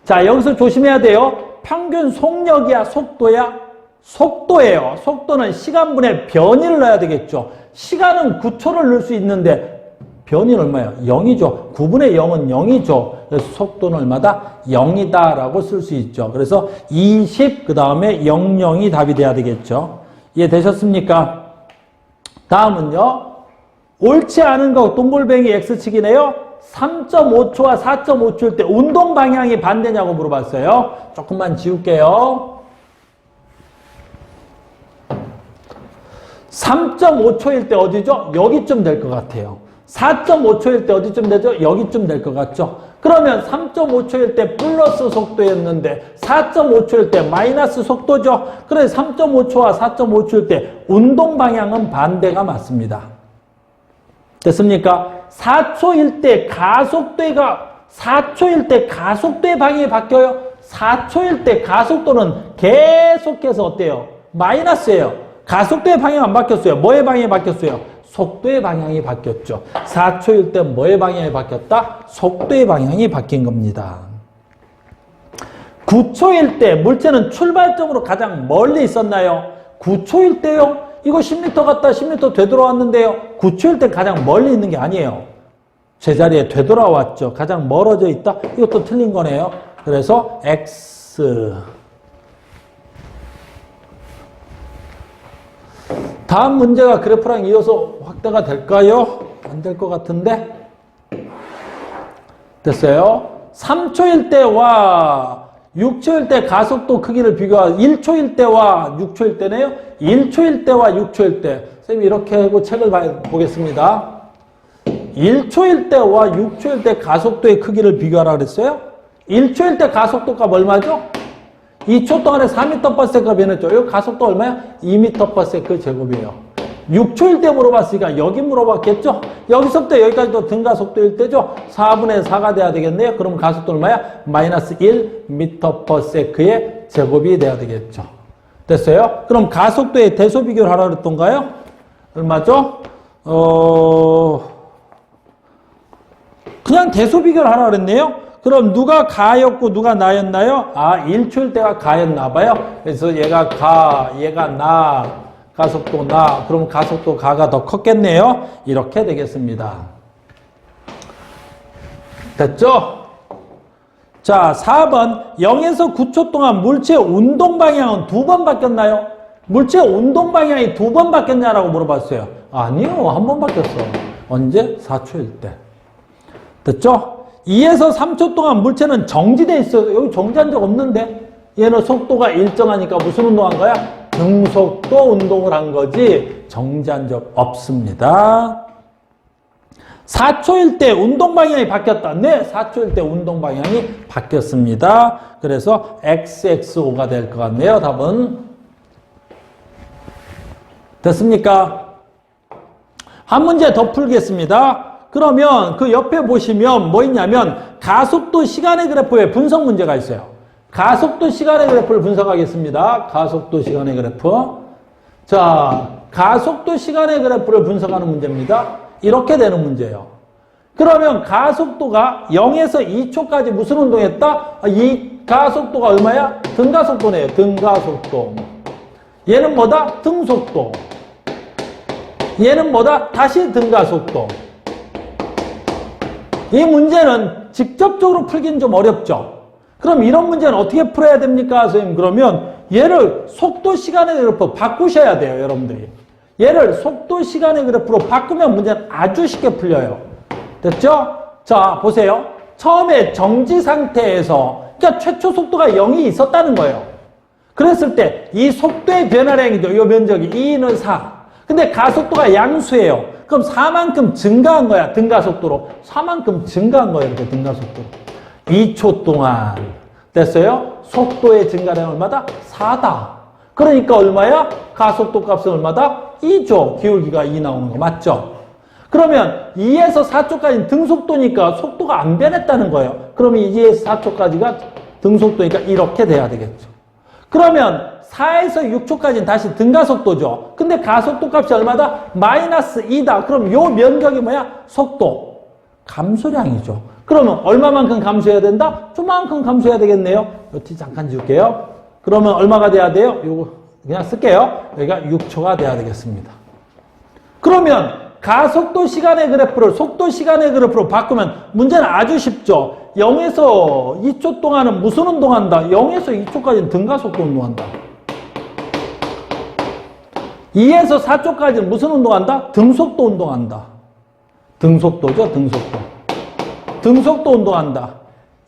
자, 여기서 조심해야 돼요. 평균 속력이야, 속도야? 속도예요. 속도는 시간분의 변이를 넣어야 되겠죠. 시간은 9초를 넣을 수 있는데 변이는 얼마예요? 0이죠. 9분의 0은 0이죠. 그래서 속도는 얼마다? 0이다 라고 쓸 수 있죠. 그래서 20, 그 다음에 00이 답이 돼야 되겠죠. 이해되셨습니까? 다음은요. 옳지 않은 거 동글뱅이 X축이네요. 3.5초와 4.5초일 때 운동 방향이 반대냐고 물어봤어요. 조금만 지울게요. 3.5초일 때 어디죠? 여기쯤 될 것 같아요. 4.5초일 때 어디쯤 되죠? 여기쯤 될 것 같죠? 그러면 3.5초일 때 플러스 속도였는데 4.5초일 때 마이너스 속도죠? 그래서 3.5초와 4.5초일 때 운동 방향은 반대가 맞습니다. 됐습니까? 4초일 때 가속도의 방향이 바뀌어요? 4초일 때 가속도는 계속해서 어때요? 마이너스예요. 가속도의 방향 안 바뀌었어요. 뭐의 방향이 바뀌었어요? 속도의 방향이 바뀌었죠. 4초일 때 뭐의 방향이 바뀌었다? 속도의 방향이 바뀐 겁니다. 9초일 때 물체는 출발점으로 가장 멀리 있었나요? 9초일 때요? 이거 10m 갔다 10m 되돌아왔는데요. 9초일 때 가장 멀리 있는 게 아니에요. 제자리에 되돌아왔죠. 가장 멀어져 있다? 이것도 틀린 거네요. 그래서 X. 다음 문제가 그래프랑 이어서 확대가 될까요? 안 될 것 같은데? 됐어요. 3초일 때와 6초일 때 가속도 크기를 비교하 1초일 때와 6초일 때네요. 1초일 때와 6초일 때. 선생님이 이렇게 하고 책을 보겠습니다. 1초일 때와 6초일 때 가속도의 크기를 비교하라 그랬어요. 1초일 때 가속도가 얼마죠? 2초 동안에 4m/s가 변했죠. 이 가속도 얼마야? 2m/s 제곱이에요. 6초일 때 물어봤으니까 여기 물어봤겠죠? 여기서부터 여기까지도 등가속도일 때죠? 4분의 4가 돼야 되겠네요. 그럼 가속도 얼마야? 마이너스 1m/s의 제곱이 돼야 되겠죠. 됐어요? 그럼 가속도의 대소 비교를 하라 그랬던가요? 얼마죠? 그냥 대소 비교를 하라 그랬네요. 그럼 누가 가였고 누가 나였나요? 1초일 때가 가였나 봐요. 그래서 얘가 가, 얘가 나, 가속도 나. 그럼 가속도 가가 더 컸겠네요. 이렇게 되겠습니다. 됐죠? 자, 4번. 0에서 9초 동안 물체의 운동 방향은 2번 바뀌었나요? 물체의 운동 방향이 2번 바뀌었냐라고 물어봤어요. 아니요. 1번 바뀌었어. 언제? 4초일 때. 됐죠? 2에서 3초 동안 물체는 정지돼 있어요. 여기 정지한 적 없는데 얘는 속도가 일정하니까 무슨 운동한 거야? 등속도 운동을 한 거지 정지한 적 없습니다. 4초일 때 운동 방향이 바뀌었다. 네, 4초일 때 운동 방향이 바뀌었습니다. 그래서 XXO가 될 것 같네요. 답은. 됐습니까? 한 문제 더 풀겠습니다. 그러면 그 옆에 보시면 뭐 있냐면 가속도 시간의 그래프에 분석 문제가 있어요. 가속도 시간의 그래프를 분석하겠습니다. 가속도 시간의 그래프. 자, 가속도 시간의 그래프를 분석하는 문제입니다. 이렇게 되는 문제예요. 그러면 가속도가 0에서 2초까지 무슨 운동했다? 이 가속도가 얼마야? 등가속도네요. 등가속도. 얘는 뭐다? 등속도. 얘는 뭐다? 다시 등가속도. 이 문제는 직접적으로 풀기는 좀 어렵죠. 그럼 이런 문제는 어떻게 풀어야 됩니까, 선생님? 그러면 얘를 속도 시간의 그래프 바꾸셔야 돼요, 여러분들이. 얘를 속도 시간의 그래프로 바꾸면 문제는 아주 쉽게 풀려요. 됐죠? 자, 보세요. 처음에 정지 상태에서, 그러니까 최초 속도가 0이 있었다는 거예요. 그랬을 때 이 속도의 변화량이죠. 이 면적이 2는 4. 근데 가속도가 양수예요. 그럼 4만큼 증가한 거야. 등가속도로. 4만큼 증가한 거예요. 이렇게 등가속도로. 2초 동안. 됐어요? 속도의 증가량은 얼마다? 4다. 그러니까 얼마야? 가속도 값은 얼마다? 2죠. 기울기가 2 나오는 거 맞죠? 그러면 2에서 4초까지는 등속도니까 속도가 안 변했다는 거예요. 그러면 2에서 4초까지가 등속도니까 이렇게 돼야 되겠죠. 그러면 4에서 6초까지는 다시 등가속도죠. 근데 가속도 값이 얼마다? 마이너스 2다. 그럼 요 면적이 뭐야? 속도. 감소량이죠. 그러면 얼마만큼 감소해야 된다? 조만큼 감소해야 되겠네요. 요티 잠깐 지울게요. 그러면 얼마가 돼야 돼요? 요거 그냥 쓸게요. 여기가 6초가 돼야 되겠습니다. 그러면 가속도 시간의 그래프를 속도 시간의 그래프로 바꾸면 문제는 아주 쉽죠. 0에서 2초 동안은 무슨 운동한다? 0에서 2초까지는 등가속도 운동한다. 2에서 4초까지는 무슨 운동한다? 등속도 운동한다. 등속도죠, 등속도. 등속도 운동한다.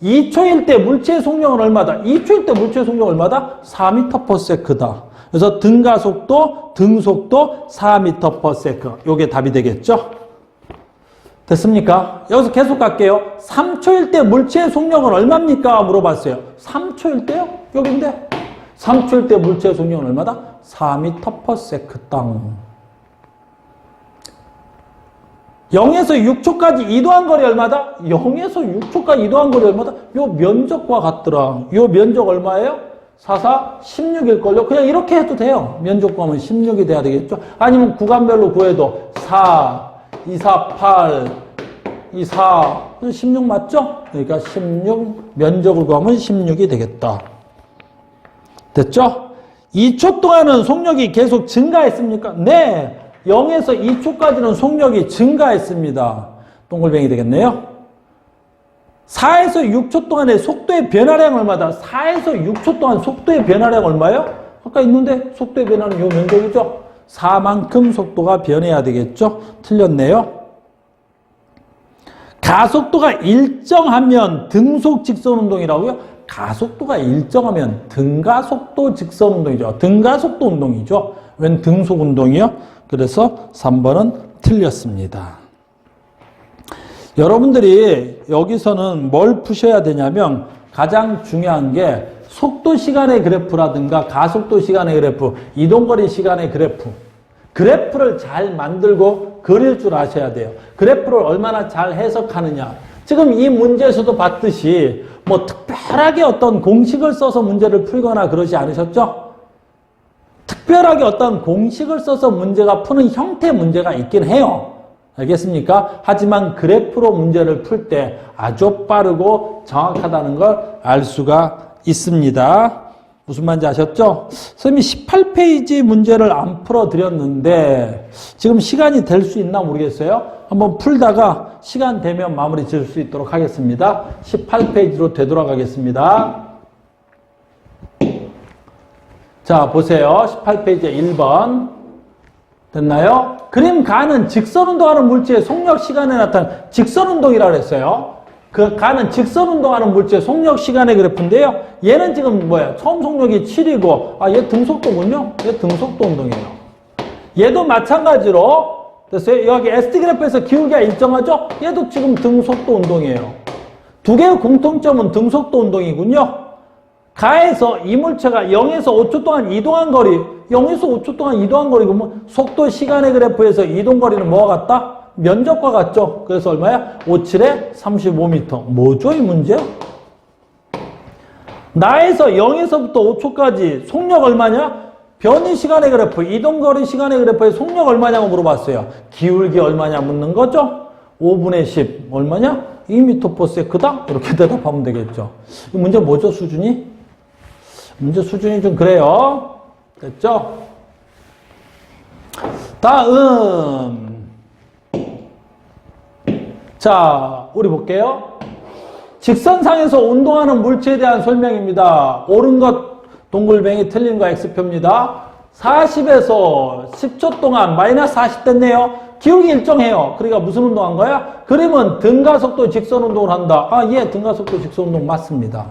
2초일 때 물체의 속력은 얼마다? 2초일 때 물체의 속력은 얼마다? 4m/s다. 그래서 등가속도, 등속도 4m/s. 요게 답이 되겠죠? 됐습니까? 여기서 계속 갈게요. 3초일 때 물체의 속력은 얼마입니까? 물어봤어요. 3초일 때요? 여긴데? 3초일 때 물체의 속력은 얼마다? 4m/s 땅. 0에서 6초까지 이동한 거리 얼마다? 0에서 6초까지 이동한 거리 얼마다? 요 면적과 같더라. 요 면적 얼마예요? 4, 4, 16일걸요? 그냥 이렇게 해도 돼요. 면적 구하면 16이 돼야 되겠죠? 아니면 구간별로 구해도 4, 2, 4, 8, 2, 4, 16 맞죠? 그러니까 16, 면적을 구하면 16이 되겠다. 됐죠? 2초 동안은 속력이 계속 증가했습니까? 네. 0에서 2초까지는 속력이 증가했습니다. 동글뱅이 되겠네요. 4에서 6초 동안의 속도의 변화량 얼마다? 4에서 6초 동안 속도의 변화량 얼마예요? 아까 있는데 속도의 변화는 요 면적이죠? 4만큼 속도가 변해야 되겠죠? 틀렸네요. 가속도가 일정하면 등속 직선 운동이라고요? 가속도가 일정하면 등가속도 직선 운동이죠. 등가속도 운동이죠. 웬 등속 운동이요? 그래서 3번은 틀렸습니다. 여러분들이 여기서는 뭘 푸셔야 되냐면 가장 중요한 게 속도 시간의 그래프라든가 가속도 시간의 그래프, 이동거리 시간의 그래프를 잘 만들고 그릴 줄 아셔야 돼요. 그래프를 얼마나 잘 해석하느냐. 지금 이 문제에서도 봤듯이 뭐 특별하게 어떤 공식을 써서 문제를 풀거나 그러지 않으셨죠? 특별하게 어떤 공식을 써서 문제가 푸는 형태의 문제가 있긴 해요. 알겠습니까? 하지만 그래프로 문제를 풀 때 아주 빠르고 정확하다는 걸 알 수가 있습니다. 무슨 말인지 아셨죠? 선생님이 18페이지 문제를 안 풀어드렸는데 지금 시간이 될 수 있나 모르겠어요. 한번 풀다가 시간 되면 마무리 지을 수 있도록 하겠습니다. 18페이지로 되돌아가겠습니다. 자, 보세요. 18페이지 1번. 됐나요? 그림 가는 직선운동하는 물체의 속력 시간에 나타난 직선운동이라고 했어요. 그 가는 직선운동하는 물체의 속력 시간의 그래프인데요. 얘는 지금 뭐야? 처음 속력이 7이고, 얘 등속도군요. 얘 등속도 운동이에요. 얘도 마찬가지로, 됐어요? 여기 ST 그래프에서 기울기가 일정하죠? 얘도 지금 등속도 운동이에요. 두 개의 공통점은 등속도 운동이군요. 가에서 이 물체가 0에서 5초 동안 이동한 거리, 0에서 5초 동안 이동한 거리, 그러면 속도 시간의 그래프에서 이동 거리는 뭐와 같다? 면적과 같죠? 그래서 얼마야? 5, 7에 35m. 뭐죠, 이 문제? 나에서 0에서부터 5초까지 속력 얼마냐? 변이 시간의 그래프, 이동 거리 시간의 그래프의 속력 얼마냐고 물어봤어요. 기울기 얼마냐 묻는 거죠? 5분의 10 얼마냐? 2m/s다? 이렇게 대답하면 되겠죠. 이 문제 뭐죠, 수준이? 문제 수준이 좀 그래요. 됐죠? 다음. 자, 우리 볼게요. 직선상에서 운동하는 물체에 대한 설명입니다. 옳은 것 동글뱅이, 틀린 거 X표입니다. 40에서 10초 동안 마이너스 40 됐네요. 기울기 일정해요. 그러니까 무슨 운동한 거야? 그림은 등가속도 직선 운동을 한다. 예, 등가속도 직선 운동 맞습니다.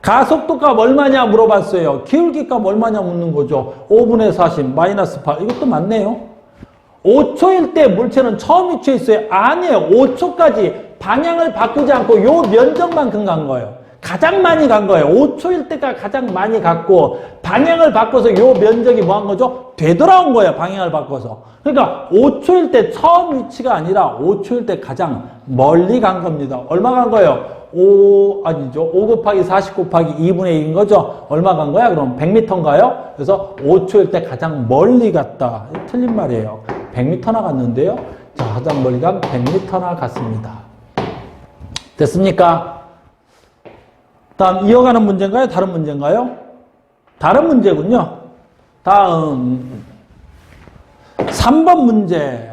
가속도 값 얼마냐 물어봤어요. 기울기 값 얼마냐 묻는 거죠. 5분의 40 마이너스 8. 이것도 맞네요. 5초일 때 물체는 처음 위치해 있어요. 아니에요. 5초까지 방향을 바꾸지 않고 요 면적만큼 간 거예요. 가장 많이 간 거예요. 5초일 때가 가장 많이 갔고 방향을 바꿔서 요 면적이 뭐 한 거죠? 되돌아온 거예요. 방향을 바꿔서. 그러니까 5초일 때 처음 위치가 아니라 5초일 때 가장 멀리 간 겁니다. 얼마 간 거예요? 5 곱하기 40 곱하기 2분의 1인 거죠? 얼마 간 거야? 그럼 100m인가요? 그래서 5초일 때 가장 멀리 갔다. 틀린 말이에요. 100m나 갔는데요. 자, 가장 멀리 간 100m나 갔습니다. 됐습니까? 다음 이어가는 문제인가요? 다른 문제인가요? 다른 문제군요. 다음 3번 문제.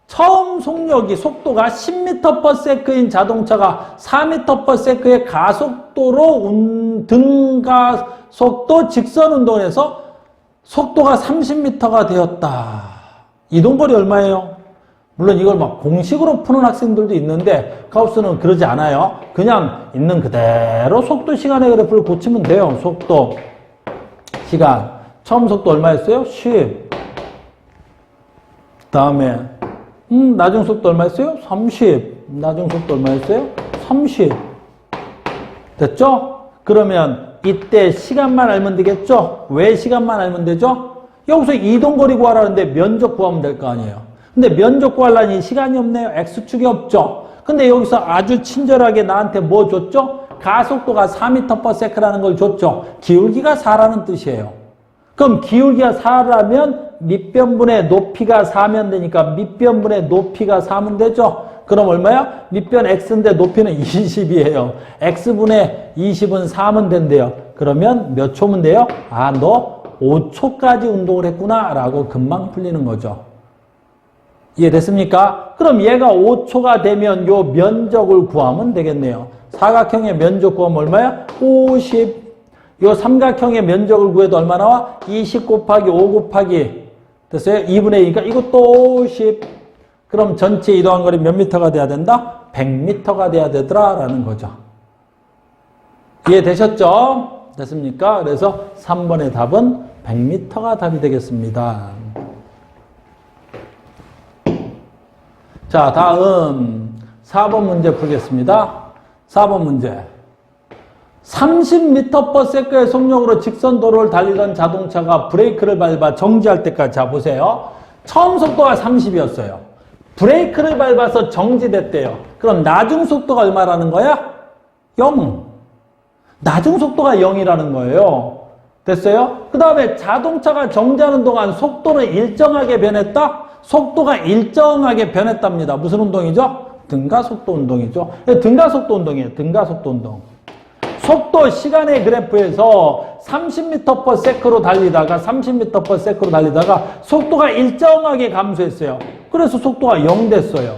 처음 속도가 10m/s인 자동차가 4m/s의 가속도로 등가속도 직선 운동을 해서 속도가 30m가 되었다. 이동거리 얼마예요? 물론 이걸 막 공식으로 푸는 학생들도 있는데 가우스는 그러지 않아요. 그냥 있는 그대로 속도 시간의 그래프를 고치면 돼요. 속도 시간. 처음 속도 얼마였어요? 10. 다음에 나중 속도 얼마였어요? 30. 나중 속도 얼마였어요? 30. 됐죠? 그러면 이때 시간만 알면 되겠죠? 왜 시간만 알면 되죠? 여기서 이동거리 구하라는데 면적 구하면 될 거 아니에요. 근데 면적 구하려니 시간이 없네요. X축이 없죠? 근데 여기서 아주 친절하게 나한테 뭐 줬죠? 가속도가 4m/s라는 걸 줬죠? 기울기가 4라는 뜻이에요. 그럼 기울기가 4라면 밑변분의 높이가 4면 되니까 밑변분의 높이가 4면 되죠? 그럼 얼마야? 밑변 x인데 높이는 20이에요. x분의 20은 4면 된대요. 그러면 몇 초면 돼요? 너 5초까지 운동을 했구나 라고 금방 풀리는 거죠. 이해됐습니까? 그럼 얘가 5초가 되면 요 면적을 구하면 되겠네요. 사각형의 면적 구하면 얼마야? 50. 요 삼각형의 면적을 구해도 얼마 나와? 20 곱하기 5 곱하기 됐어요? 2분의 2니까 이것도 50. 그럼 전체 이동한 거리 몇 미터가 돼야 된다? 100m가 돼야 되더라 라는 거죠. 이해되셨죠? 됐습니까? 그래서 3번의 답은 100m가 답이 되겠습니다. 자, 다음 4번 문제 풀겠습니다. 4번 문제. 30m/s의 속력으로 직선 도로를 달리던 자동차가 브레이크를 밟아 정지할 때까지, 자 보세요. 처음 속도가 30이었어요. 브레이크를 밟아서 정지됐대요. 그럼 나중 속도가 얼마라는 거야? 0. 나중 속도가 0이라는 거예요. 됐어요? 그 다음에 자동차가 정지하는 동안 속도는 일정하게 변했다? 속도가 일정하게 변했답니다. 무슨 운동이죠? 등가속도 운동이죠. 등가속도 운동이에요. 등가속도 운동. 속도 시간의 그래프에서 30m/s로 달리다가 속도가 일정하게 감소했어요. 그래서 속도가 0 됐어요.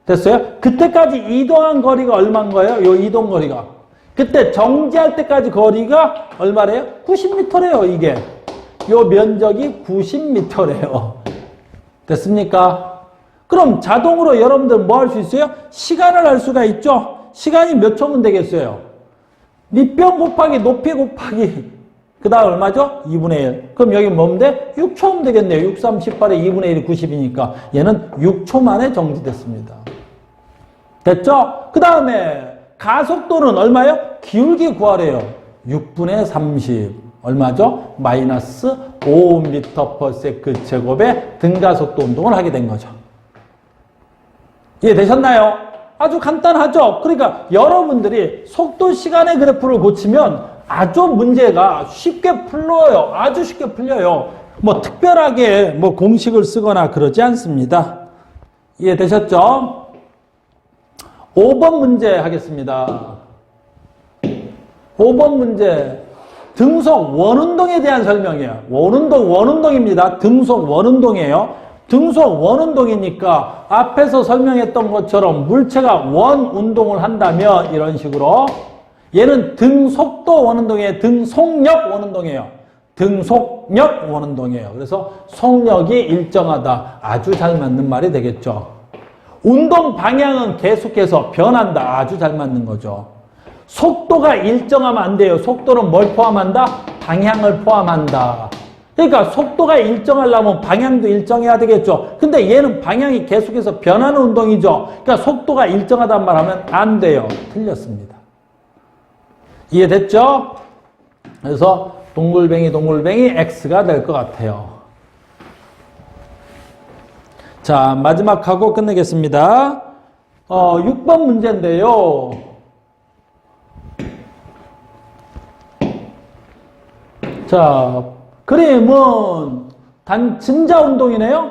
됐어요? 그때까지 이동한 거리가 얼마인 거예요? 요 이동 거리가. 그때 정지할 때까지 거리가 얼마래요? 90m래요, 이게. 요 면적이 90m래요. 됐습니까? 그럼 자동으로 여러분들 뭐 할 수 있어요? 시간을 알 수가 있죠? 시간이 몇 초면 되겠어요? 밑변 곱하기 높이 곱하기 그 다음 얼마죠? 2분의 1. 그럼 여기 뭐면 돼? 6초면 되겠네요. 6, 3, 18에 2분의 1이 90이니까 얘는 6초 만에 정지됐습니다. 됐죠? 그 다음에 가속도는 얼마요? 기울기 구하래요. 6분의 30. 얼마죠? 마이너스 5m/s 제곱의 등가속도 운동을 하게 된 거죠. 이해되셨나요? 아주 간단하죠? 그러니까 여러분들이 속도 시간의 그래프를 고치면 아주 문제가 쉽게 풀려요. 아주 쉽게 풀려요. 뭐 특별하게 뭐 공식을 쓰거나 그러지 않습니다. 이해되셨죠? 5번 문제 하겠습니다. 5번 문제. 등속 원운동에 대한 설명이에요. 원운동입니다. 등속 원운동이에요. 등속 원운동이니까 앞에서 설명했던 것처럼 물체가 원운동을 한다면 이런 식으로 얘는 등속도 원운동이에요. 등속력 원운동이에요. 등속력 원운동이에요. 그래서 속력이 일정하다. 아주 잘 맞는 말이 되겠죠. 운동 방향은 계속해서 변한다. 아주 잘 맞는 거죠. 속도가 일정하면 안 돼요. 속도는 뭘 포함한다? 방향을 포함한다. 그러니까 속도가 일정하려면 방향도 일정해야 되겠죠. 근데 얘는 방향이 계속해서 변하는 운동이죠. 그러니까 속도가 일정하단 말하면 안 돼요. 틀렸습니다. 이해됐죠? 그래서 동글뱅이 X가 될 것 같아요. 자, 마지막 하고 끝내겠습니다. 6번 문제인데요. 자, 그림은 진자 운동이네요.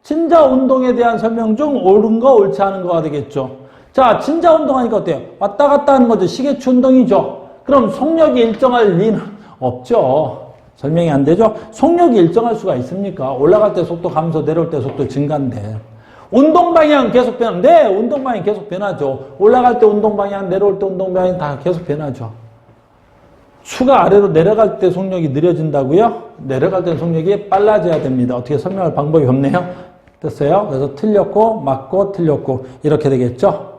진자 운동에 대한 설명 중 옳은 거 옳지 않은 거가 되겠죠. 자, 진자 운동하니까 어때요? 왔다 갔다 하는 거죠. 시계추 운동이죠. 그럼 속력이 일정할 리는 없죠. 설명이 안 되죠? 속력이 일정할 수가 있습니까? 올라갈 때 속도 감소, 내려올 때 속도 증가인데. 운동 방향 계속 변하는데, 네, 운동 방향 계속 변하죠. 올라갈 때 운동 방향, 내려올 때 운동 방향 다 계속 변하죠. 추가 아래로 내려갈 때 속력이 느려진다고요? 내려갈 때 속력이 빨라져야 됩니다. 어떻게 설명할 방법이 없네요. 됐어요? 그래서 틀렸고 맞고 틀렸고 이렇게 되겠죠?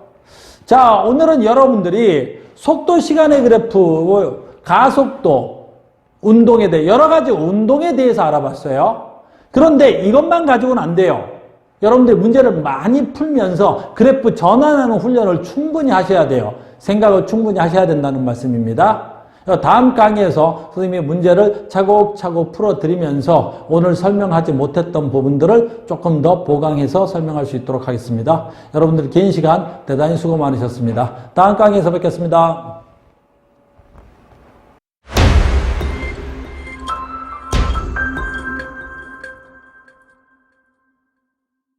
자, 오늘은 여러분들이 속도 시간의 그래프, 가속도, 운동에 대해 여러 가지 운동에 대해서 알아봤어요. 그런데 이것만 가지고는 안 돼요. 여러분들 문제를 많이 풀면서 그래프 전환하는 훈련을 충분히 하셔야 돼요. 생각을 충분히 하셔야 된다는 말씀입니다. 다음 강의에서 선생님이 문제를 차곡차곡 풀어드리면서 오늘 설명하지 못했던 부분들을 조금 더 보강해서 설명할 수 있도록 하겠습니다. 여러분들 긴 시간 대단히 수고 많으셨습니다. 다음 강의에서 뵙겠습니다.